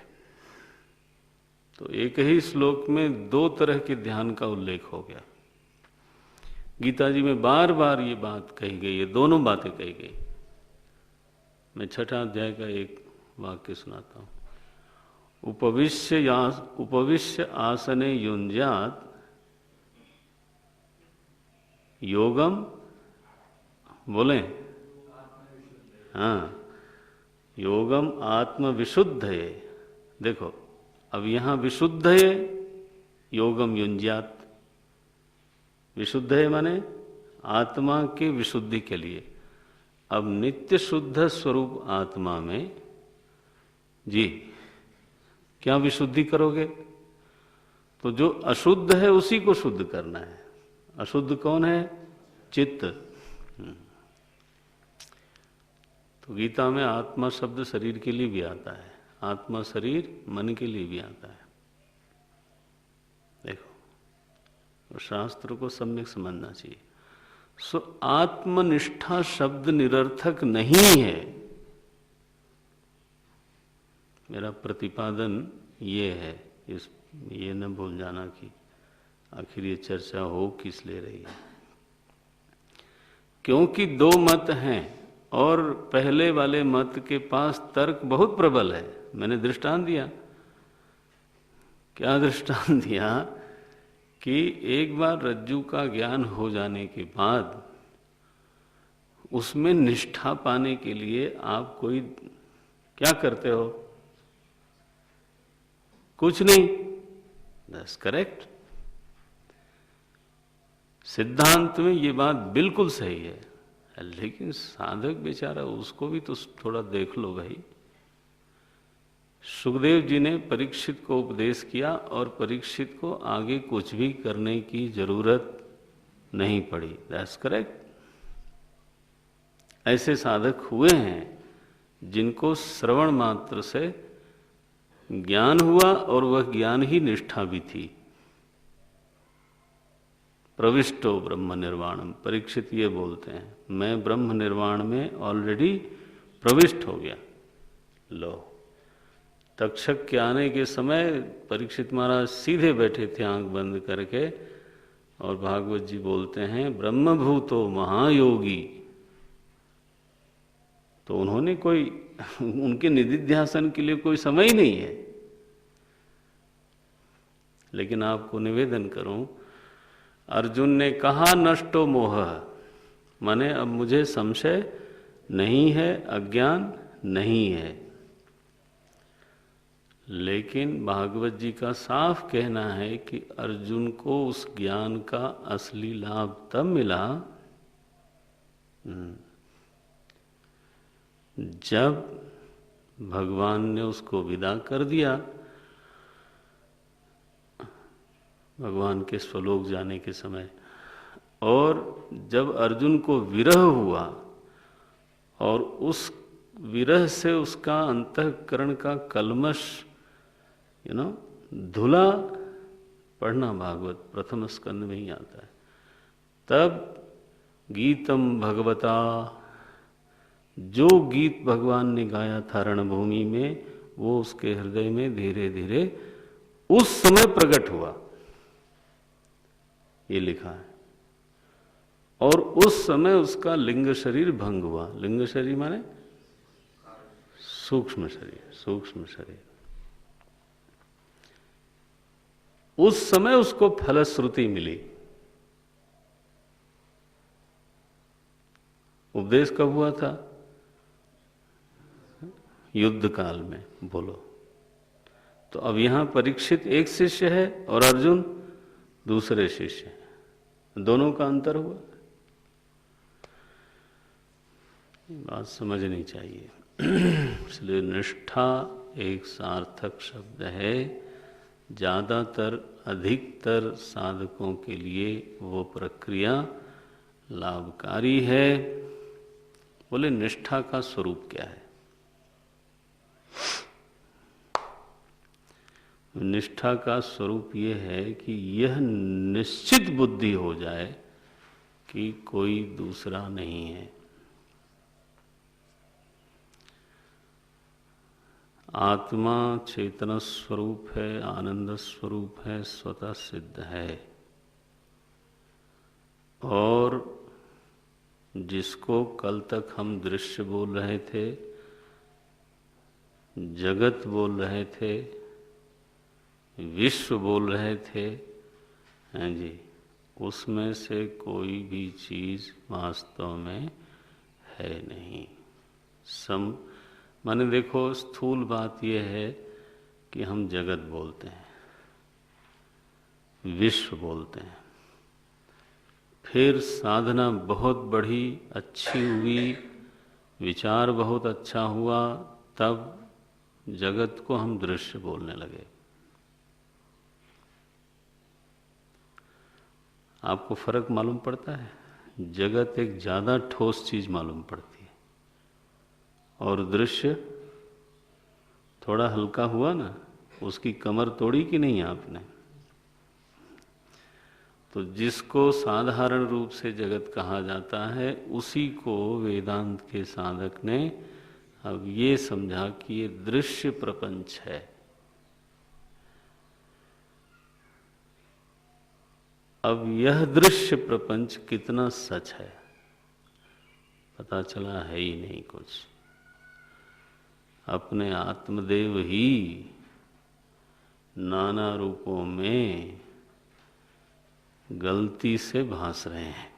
तो एक ही श्लोक में 2 तरह के ध्यान का उल्लेख हो गया। गीता जी में बार बार ये बात कही गई है, दोनों बातें कही गई। मैं 6ठा अध्याय का एक वाक्य सुनाता हूं। उपविश्य आसने युञ्ज्यात् योगम, बोले? हाँ, योगम आत्म विशुद्ध है। देखो, अब यहां विशुद्ध है, योगम युञ्ज्यात्। विशुद्ध है माने आत्मा के विशुद्धि के लिए। अब नित्य शुद्ध स्वरूप आत्मा में जी क्या विशुद्धि करोगे? तो जो अशुद्ध है उसी को शुद्ध करना है। अशुद्ध कौन है? चित्त। तो गीता में आत्मा शब्द शरीर के लिए भी आता है, आत्मा शरीर मन के लिए भी आता है। देखो, तो शास्त्र को सम्यक समझना चाहिए। सो आत्मनिष्ठा शब्द निरर्थक नहीं है। मेरा प्रतिपादन ये है, ये न भूल जाना कि आखिर ये चर्चा हो किस ले रही है? क्योंकि दो मत हैं और पहले वाले मत के पास तर्क बहुत प्रबल है। मैंने दृष्टांत दिया। क्या दृष्टांत दिया? कि एक बार रज्जू का ज्ञान हो जाने के बाद उसमें निष्ठा पाने के लिए आप कोई क्या करते हो? कुछ नहीं। That's correct. सिद्धांत में ये बात बिल्कुल सही है, लेकिन साधक बेचारा उसको भी तो थोड़ा देख लो भाई। सुखदेव जी ने परीक्षित को उपदेश किया और परीक्षित को आगे कुछ भी करने की जरूरत नहीं पड़ी। That's correct. ऐसे साधक हुए हैं जिनको श्रवण मात्र से ज्ञान हुआ और वह ज्ञान ही निष्ठा भी थी। प्रविष्टो ब्रह्म निर्वाणम, परीक्षित ये बोलते हैं मैं ब्रह्म निर्वाण में ऑलरेडी प्रविष्ट हो गया। लो, तक्षक के आने के समय परीक्षित महाराज सीधे बैठे थे आंख बंद करके, और भागवत जी बोलते हैं ब्रह्मभूतो महायोगी। तो उन्होंने कोई उनके निधिध्यासन के लिए कोई समय ही नहीं है। लेकिन आपको निवेदन करूं, अर्जुन ने कहा नष्टो मोह, माने अब मुझे संशय नहीं है, अज्ञान नहीं है। लेकिन भागवत जी का साफ कहना है कि अर्जुन को उस ज्ञान का असली लाभ तब मिला जब भगवान ने उसको विदा कर दिया भगवान के स्वलोक जाने के समय, और जब अर्जुन को विरह हुआ और उस विरह से उसका अंतःकरण का कल्मश धुला। पढ़ना भागवत प्रथम स्कंद में ही आता है। तब गीतम भगवता, जो गीत भगवान ने गाया था रणभूमि में, वो उसके हृदय में धीरे धीरे उस समय प्रकट हुआ, ये लिखा है। और उस समय उसका लिंग शरीर भंग हुआ। लिंग शरीर माने सूक्ष्म शरीर, सूक्ष्म शरीर। उस समय उसको फलश्रुति मिली। उपदेश कब हुआ था? युद्ध काल में। बोलो, तो अब यहां परीक्षित एक शिष्य है और अर्जुन दूसरे शिष्य हैं, दोनों का अंतर हुआ। बात समझनी चाहिए। इसलिए निष्ठा एक सार्थक शब्द है। ज़्यादातर अधिकतर साधकों के लिए वो प्रक्रिया लाभकारी है। बोले निष्ठा का स्वरूप क्या है? निष्ठा का स्वरूप ये है कि यह निश्चित बुद्धि हो जाए कि कोई दूसरा नहीं है। आत्मा चेतना स्वरूप है, आनंद स्वरूप है, स्वतः सिद्ध है। और जिसको कल तक हम दृश्य बोल रहे थे, जगत बोल रहे थे, विश्व बोल रहे थे, हैं जी, उसमें से कोई भी चीज वास्तव में है नहीं। माने देखो, स्थूल बात यह है कि हम जगत बोलते हैं, विश्व बोलते हैं, फिर साधना बहुत बढ़ी, अच्छी हुई, विचार बहुत अच्छा हुआ, तब जगत को हम दृश्य बोलने लगे। आपको फर्क मालूम पड़ता है? जगत एक ज्यादा ठोस चीज मालूम पड़ती है और दृश्य थोड़ा हल्का हुआ ना। उसकी कमर तोड़ी कि नहीं आपने? तो जिसको साधारण रूप से जगत कहा जाता है, उसी को वेदांत के साधक ने अब ये समझा कि ये दृश्य प्रपंच है। अब यह दृश्य प्रपंच कितना सच है पता चला है ही नहीं कुछ। अपने आत्मदेव ही नाना रूपों में गलती से भास रहे हैं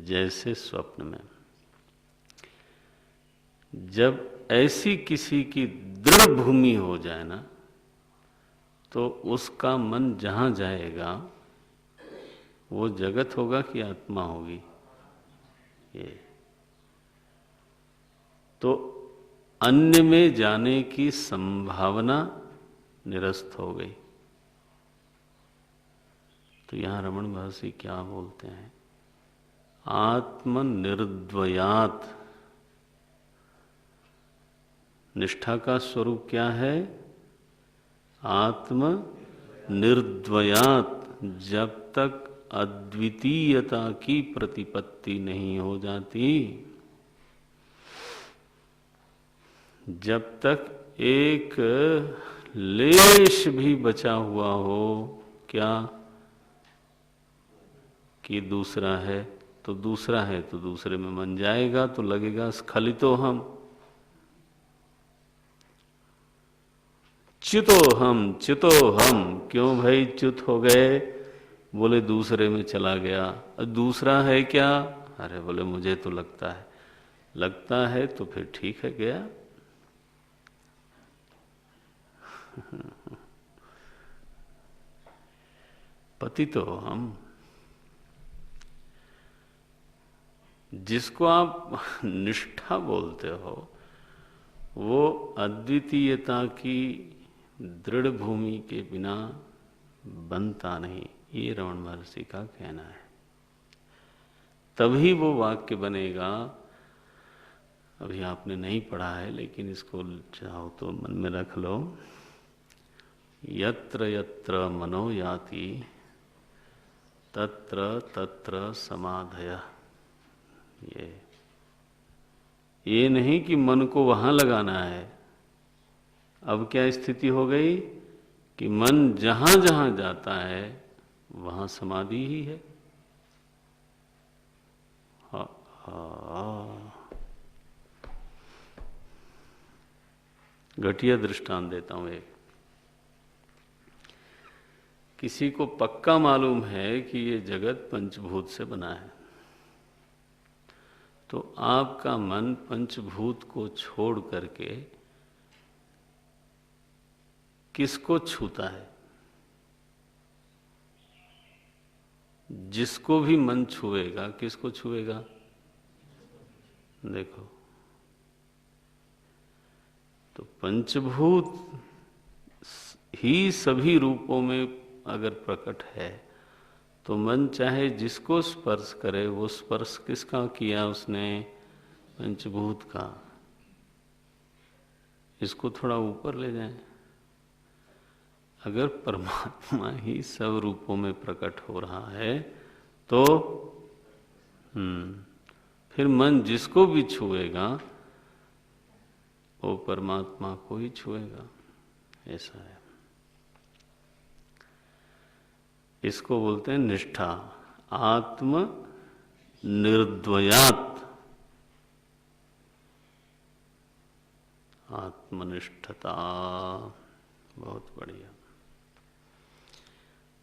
जैसे स्वप्न में। जब ऐसी किसी की दृढ़ भूमि हो जाए ना, तो उसका मन जहां जाएगा वो जगत होगा कि आत्मा होगी। ये तो अन्य में जाने की संभावना निरस्त हो गई। तो यहां रमण महर्षि क्या बोलते हैं, आत्म निर्द्वयात्। निष्ठा का स्वरूप क्या है, आत्म निर्द्वयात्। जब तक अद्वितीयता की प्रतिपत्ति नहीं हो जाती, जब तक एक लेश भी बचा हुआ हो, क्या कि दूसरा है तो दूसरा है तो दूसरे में मन जाएगा तो लगेगा स्खलितो हम, च्युतो हम, च्युतो हम। क्यों भाई च्युत हो गए, बोले दूसरे में चला गया। दूसरा है क्या, अरे बोले मुझे तो लगता है। लगता है तो फिर ठीक है, गया। पति तो हम। जिसको आप निष्ठा बोलते हो वो अद्वितीयता की दृढ़ भूमि के बिना बनता नहीं, ये रमण महर्षि का कहना है। तभी वो वाक्य बनेगा। अभी आपने नहीं पढ़ा है लेकिन इसको चाहो तो मन में रख लो, यत्र यत्र मनो याति तत्र तत्र समाधय। ये नहीं कि मन को वहां लगाना है। अब क्या स्थिति हो गई कि मन जहां जहां जाता है वहां समाधि ही है। घटिया दृष्टांत देता हूं एक। किसी को पक्का मालूम है कि ये जगत पंचभूत से बना है, तो आपका मन पंचभूत को छोड़ करके किसको छूता है? जिसको भी मन छुएगा किसको छुएगा? देखो, तो पंचभूत ही सभी रूपों में अगर प्रकट है तो मन चाहे जिसको स्पर्श करे, वो स्पर्श किसका किया उसने? पंचभूत का। इसको थोड़ा ऊपर ले जाएं। अगर परमात्मा ही सब रूपों में प्रकट हो रहा है तो फिर मन जिसको भी छुएगा वो परमात्मा को ही छुएगा। ऐसा है। इसको बोलते हैं निष्ठा, आत्म निर्द्वयात्। आत्मनिष्ठता बहुत बढ़िया।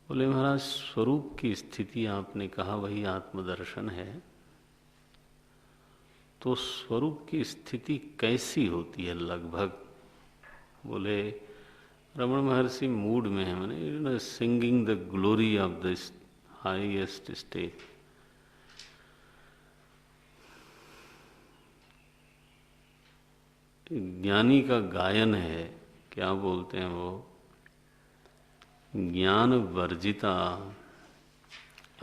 बोले महाराज स्वरूप की स्थिति आपने कहा वही आत्मदर्शन है, तो स्वरूप की स्थिति कैसी होती है लगभग? बोले रमण महर्षि मूड में है, मैंने singing the glory of this highest state. ज्ञानी का गायन है, क्या बोलते हैं वो? ज्ञान वर्जिता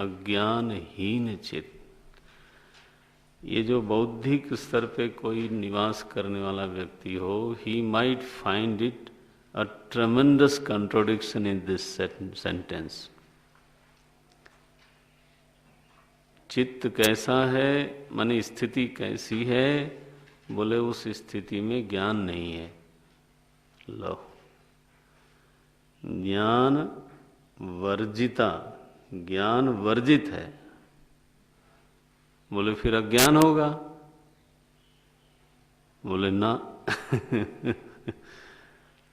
अज्ञानहीन चित्त। ये जो बौद्धिक स्तर पे कोई निवास करने वाला व्यक्ति हो, he might find it a tremendous contradiction in this sentence. चित्त कैसा है, माने स्थिति कैसी है? बोले उस स्थिति में ज्ञान नहीं है। लो, ज्ञान वर्जिता, ज्ञान वर्जित है। बोले फिर अज्ञान होगा? बोले ना।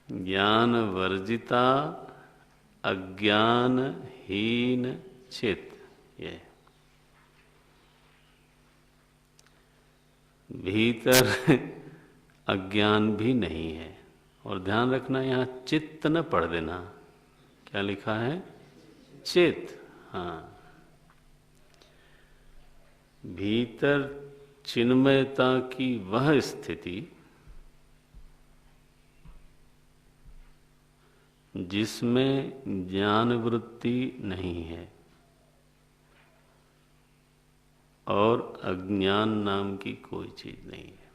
ज्ञान वर्जिता अज्ञान हीन चित, ये भीतर अज्ञान भी नहीं है। और ध्यान रखना, यहाँ चित्त न पढ़ देना। क्या लिखा है? चित्त। हाँ, भीतर चिन्मयता की वह स्थिति जिसमें ज्ञान वृत्ति नहीं है और अज्ञान नाम की कोई चीज नहीं है।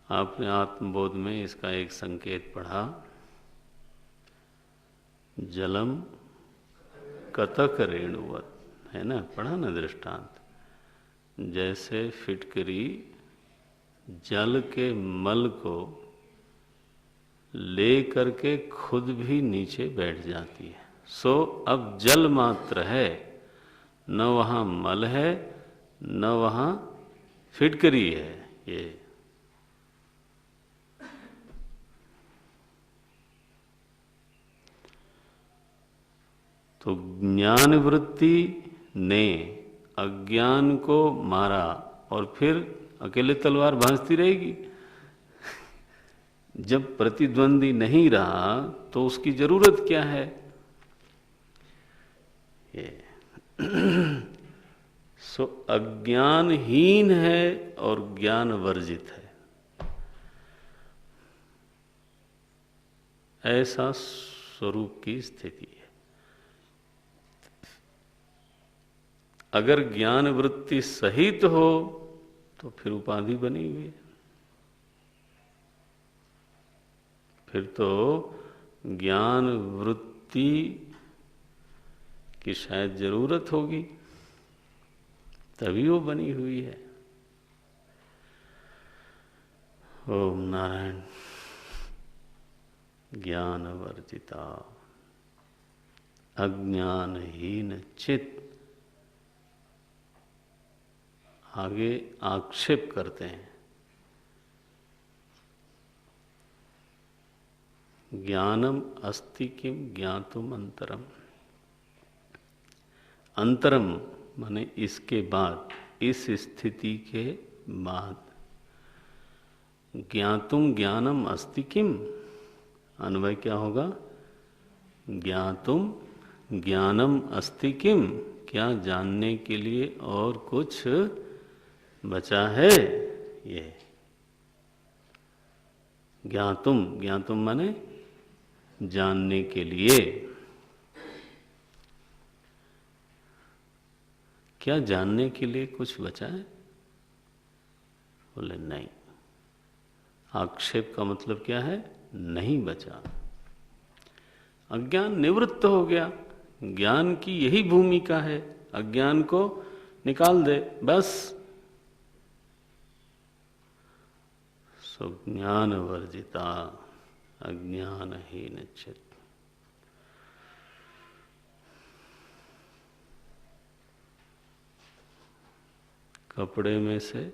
आपने आत्मबोध में इसका एक संकेत पढ़ा, जलम कतक रेणुवत, है ना? पढ़ा ना दृष्टांत? जैसे फिटकरी जल के मल को ले करके खुद भी नीचे बैठ जाती है। सो अब जल मात्र है, न वहाँ मल है न वहाँ फिटकरी है। ये तो ज्ञान वृत्ति ने अज्ञान को मारा और फिर अकेले तलवार भांजती रहेगी। जब प्रतिद्वंदी नहीं रहा तो उसकी जरूरत क्या है? ये सो अज्ञानहीन है और ज्ञान वर्जित है, ऐसा स्वरूप की स्थिति है। अगर ज्ञान वृत्ति सहित हो तो फिर उपाधि बनी हुई है, फिर तो ज्ञान वृत्ति की शायद जरूरत होगी, तभी वो बनी हुई है। ओम नारायण। ज्ञान वर्जिता अज्ञानहीन चित्त। आगे आक्षेप करते हैं, ज्ञानम अस्ति किम ज्ञातुम अंतरम। अंतरम माने इसके बाद, इस स्थिति के बाद। ज्ञातुम ज्ञानम अस्ति किम, अन्वय क्या होगा? ज्ञातुम ज्ञानम अस्ति किम, क्या जानने के लिए और कुछ बचा है? ये ज्ञातुम, ज्ञातुम माने जानने के लिए। क्या जानने के लिए कुछ बचा है? बोले नहीं। आक्षेप का मतलब क्या है? नहीं बचा। अज्ञान निवृत्त हो गया। ज्ञान की यही भूमिका है, अज्ञान को निकाल दे बस। सो ज्ञान वर्जिता अज्ञानहीन चित्त। कपड़े में से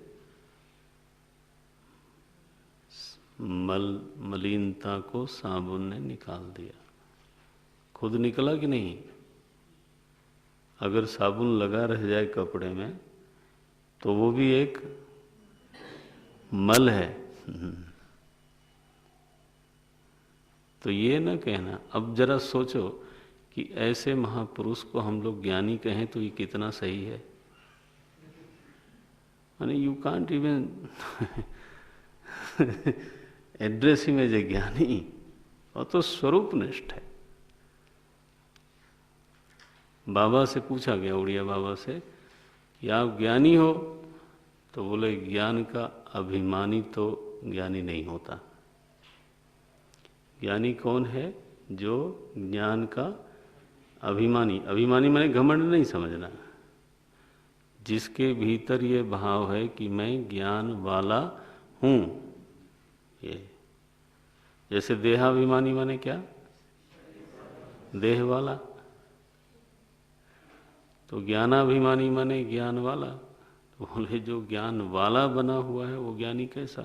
मलिनता को साबुन ने निकाल दिया, खुद निकला कि नहीं? अगर साबुन लगा रह जाए कपड़े में तो वो भी एक मल है। तो ये ना कहना। अब जरा सोचो कि ऐसे महापुरुष को हम लोग ज्ञानी कहें तो ये कितना सही है। यानी you can't even address him as a ज्ञानी। और तो स्वरूपनिष्ठ है। बाबा से पूछा गया, उड़िया बाबा से, कि आप ज्ञानी हो? तो बोले ज्ञान का अभिमानी तो ज्ञानी नहीं होता। ज्ञानी कौन है? जो ज्ञान का अभिमानी, अभिमानी माने घमंड नहीं समझना, जिसके भीतर ये भाव है कि मैं ज्ञान वाला हूँ। ये जैसे देहाभिमानी माने क्या? देह वाला, तो ज्ञानाभिमानी माने ज्ञान वाला। तो बोले जो ज्ञान वाला बना हुआ है वो ज्ञानी कैसा?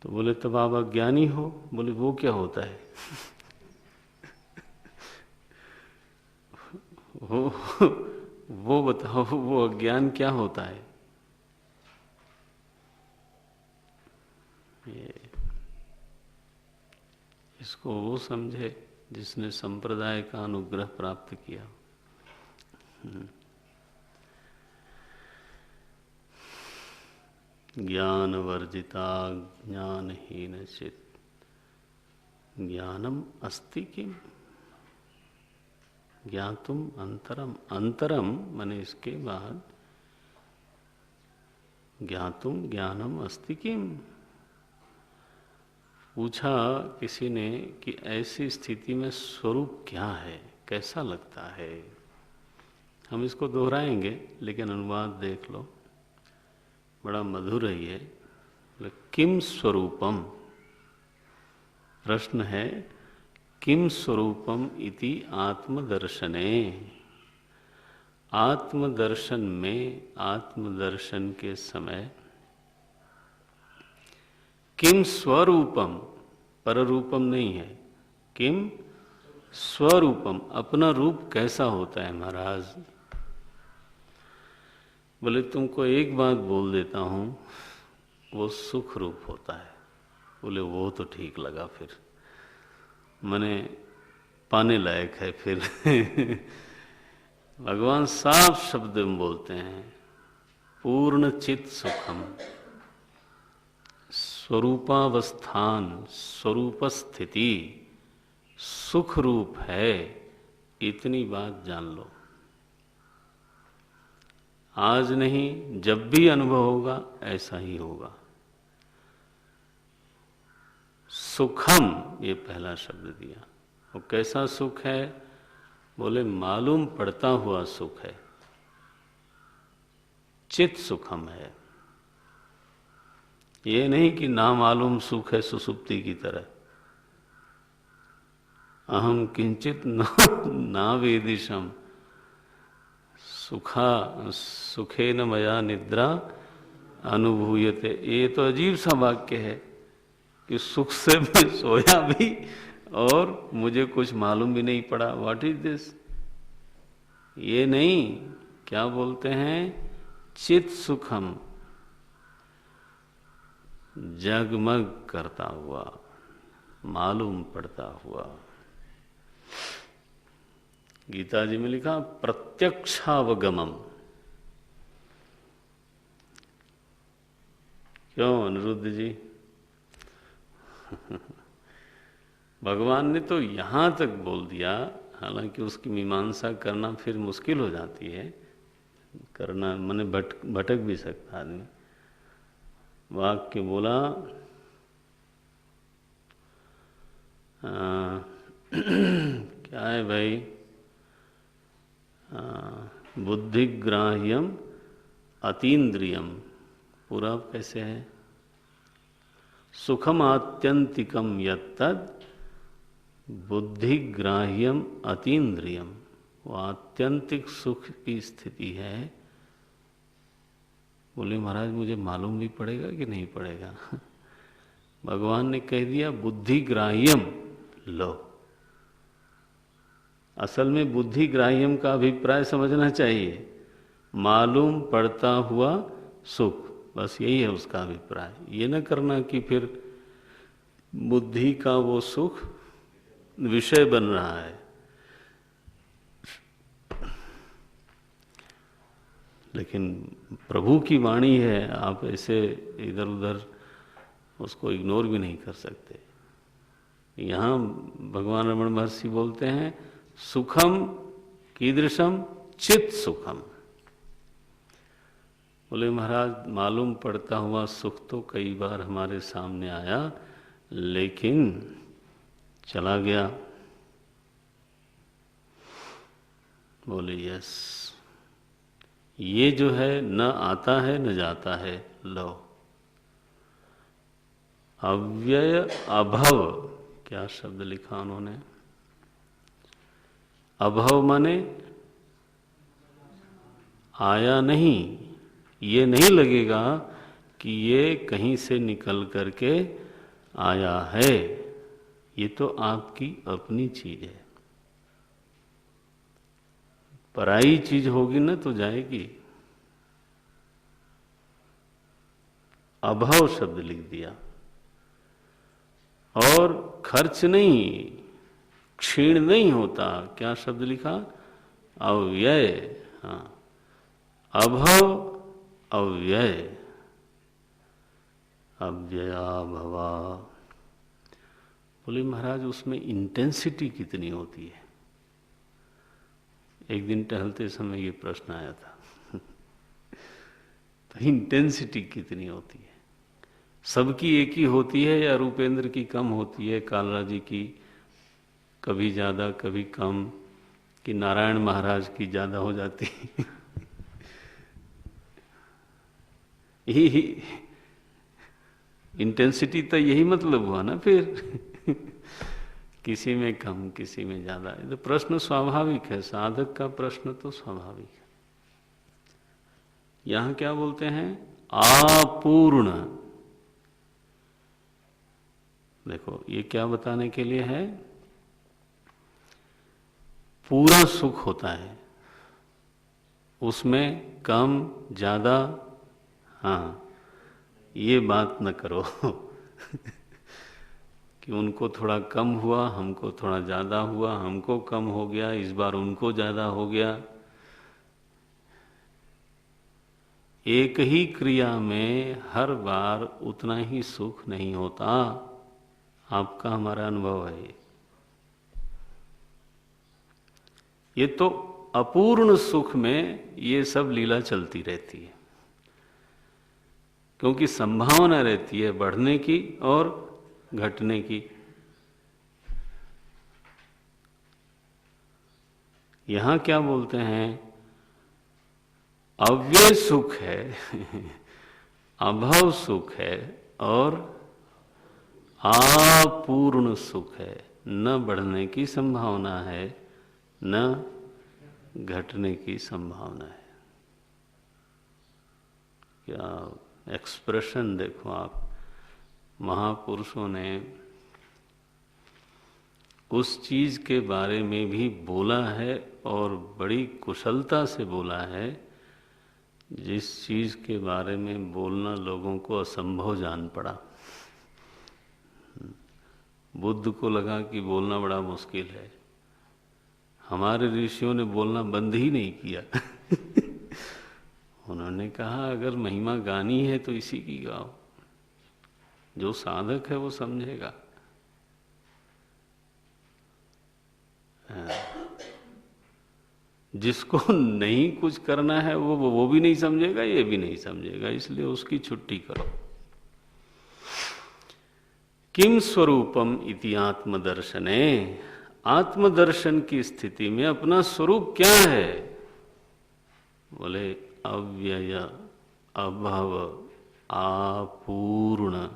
तो बोले तब आप अज्ञानी हो। बोले वो क्या होता है? वो बताओ, वो अज्ञान क्या होता है? इसको वो समझे जिसने संप्रदाय का अनुग्रह प्राप्त किया। ज्ञान वर्जिता ज्ञानहीन चित ज्ञानम अस्ति किम ज्ञातुम अंतरम। अंतरम माने इसके बाद, ज्ञातुम ज्ञानम अस्ति किम। पूछा किसी ने कि ऐसी स्थिति में स्वरूप क्या है, कैसा लगता है? हम इसको दोहराएंगे लेकिन अनुवाद देख लो, बड़ा मधुर है ये। किम स्वरूपम, प्रश्न है किम स्वरूपम इति आत्मदर्शने। आत्मदर्शन में, आत्मदर्शन के समय किम स्वरूपम, पररूपम नहीं है, किम स्वरूपम, अपना रूप कैसा होता है महाराज? बोले तुमको एक बात बोल देता हूं, वो सुख रूप होता है। बोले वो तो ठीक लगा, फिर मने पाने लायक है फिर। भगवान साफ शब्द में बोलते हैं, पूर्ण चित सुखम, स्वरूपावस्थान, स्वरूप स्थिति सुख रूप है। इतनी बात जान लो। आज नहीं, जब भी अनुभव होगा ऐसा ही होगा। सुखम, ये पहला शब्द दिया। वो कैसा सुख है? बोले मालूम पड़ता हुआ सुख है, चित सुखम है। ये नहीं कि नामालूम सुख है सुसुप्ति की तरह। अहम किंचित ना वेदिशम सुखे न मया निद्रा अनुभूयते। ये तो अजीब सा वाक्य है कि सुख से मैं सोया भी और मुझे कुछ मालूम भी नहीं पड़ा। What is this? ये नहीं, क्या बोलते हैं? चित सुखम, जगमग करता हुआ, मालूम पड़ता हुआ। गीता जी में लिखा प्रत्यक्षावगमम। क्यों अनिरुद्ध जी? भगवान ने तो यहां तक बोल दिया, हालांकि उसकी मीमांसा करना फिर मुश्किल हो जाती है, करना माने भटक भी सकता आदमी। वाक्य बोला क्या है भाई? बुद्धिग्राह्यम अतीन्द्रियम, पूरा कैसे है? सुखम आत्यंतिकम यत्तद बुद्धिग्राह्यम अतीन्द्रियम। वो आत्यंतिक सुख की स्थिति है। बोले महाराज मुझे मालूम भी पड़ेगा कि नहीं पड़ेगा? भगवान ने कह दिया बुद्धिग्राह्यम। लो, असल में बुद्धिग्राह्यम का अभिप्राय समझना चाहिए, मालूम पड़ता हुआ सुख, बस यही है उसका अभिप्राय। ये न करना कि फिर बुद्धि का वो सुख विषय बन रहा है। लेकिन प्रभु की वाणी है, आप ऐसे इधर उधर उसको इग्नोर भी नहीं कर सकते। यहाँ भगवान रमण महर्षि बोलते हैं सुखम कीदृशम चित सुखम। बोले महाराज मालूम पड़ता हुआ सुख तो कई बार हमारे सामने आया, लेकिन चला गया। बोले यस, ये जो है न आता है न जाता है। लो, अव्यय अभव, क्या शब्द लिखा उन्होंने? अभव माने आया नहीं, ये नहीं लगेगा कि ये कहीं से निकल करके आया है, ये तो आपकी अपनी चीज है। पराई चीज होगी ना तो जाएगी। अभाव शब्द लिख दिया। और खर्च नहीं, क्षीण नहीं होता, क्या शब्द लिखा? अव्यय। हाँ, अभव अव्यय, अव्यया भवा। बोले महाराज उसमें इंटेंसिटी कितनी होती है? एक दिन टहलते समय ये प्रश्न आया था। तो इंटेंसिटी कितनी होती है? सबकी एक ही होती है या रूपेंद्र की कम होती है, कालरा जी की कभी ज्यादा कभी कम, कि नारायण महाराज की ज्यादा हो जाती है? यही इंटेंसिटी तो यही मतलब हुआ ना फिर। किसी में कम किसी में ज्यादा। तो प्रश्न स्वाभाविक है, साधक का प्रश्न तो स्वाभाविक है। यहां क्या बोलते हैं? अपूर्ण। देखो ये क्या बताने के लिए है? पूरा सुख होता है, उसमें कम ज्यादा, हाँ ये बात न करो कि उनको थोड़ा कम हुआ, हमको थोड़ा ज्यादा हुआ, हमको कम हो गया, इस बार उनको ज्यादा हो गया। एक ही क्रिया में हर बार उतना ही सुख नहीं होता। आपका हमारा अनुभव है। ये तो अपूर्ण सुख में ये सब लीला चलती रहती है, क्योंकि संभावना रहती है बढ़ने की और घटने की। यहां क्या बोलते हैं? अव्यय सुख है, अभव सुख है और अपूर्ण सुख है। न बढ़ने की संभावना है, न घटने की संभावना है। क्या एक्सप्रेशन देखो आप। महापुरुषों ने उस चीज के बारे में भी बोला है और बड़ी कुशलता से बोला है जिस चीज के बारे में बोलना लोगों को असंभव जान पड़ा। बुद्ध को लगा कि बोलना बड़ा मुश्किल है, हमारे ऋषियों ने बोलना बंद ही नहीं किया। उन्होंने कहा अगर महिमा गानी है तो इसी की गाओ, जो साधक है वो समझेगा। जिसको नहीं कुछ करना है वो भी नहीं समझेगा, ये भी नहीं समझेगा, इसलिए उसकी छुट्टी करो। किम स्वरूपम इति आत्मदर्शने। आत्मदर्शन की स्थिति में अपना स्वरूप क्या है? बोले अव्यय, अभव, अपूर्ण,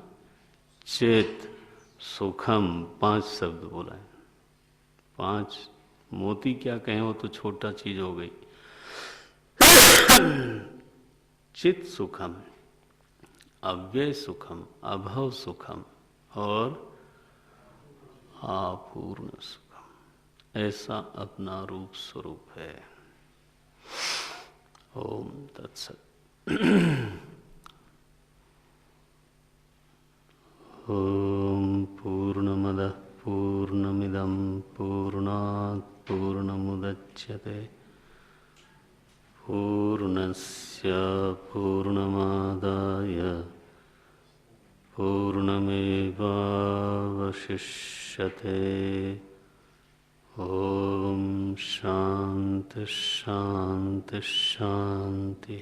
चेत, सुखम। 5 शब्द बोला है। 5 मोती क्या कहें, वो तो छोटा चीज हो गई। चित सुखम, अव्यय सुखम, अभव सुखम और अपूर्ण सुखम, ऐसा अपना रूप स्वरूप है। ओम तत्सत। ओम पूर्णमदः पूर्णमिदं पूर्णात् पूर्णमुदच्यते पूर्णस्य पूर्णमादाय पूर्णमेवावशिष्यते। ओम शांति शांति शांति।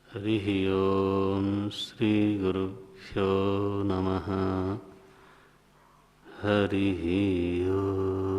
हरिः ओम श्री गुरुभ्यो नमः। हरिः ओम।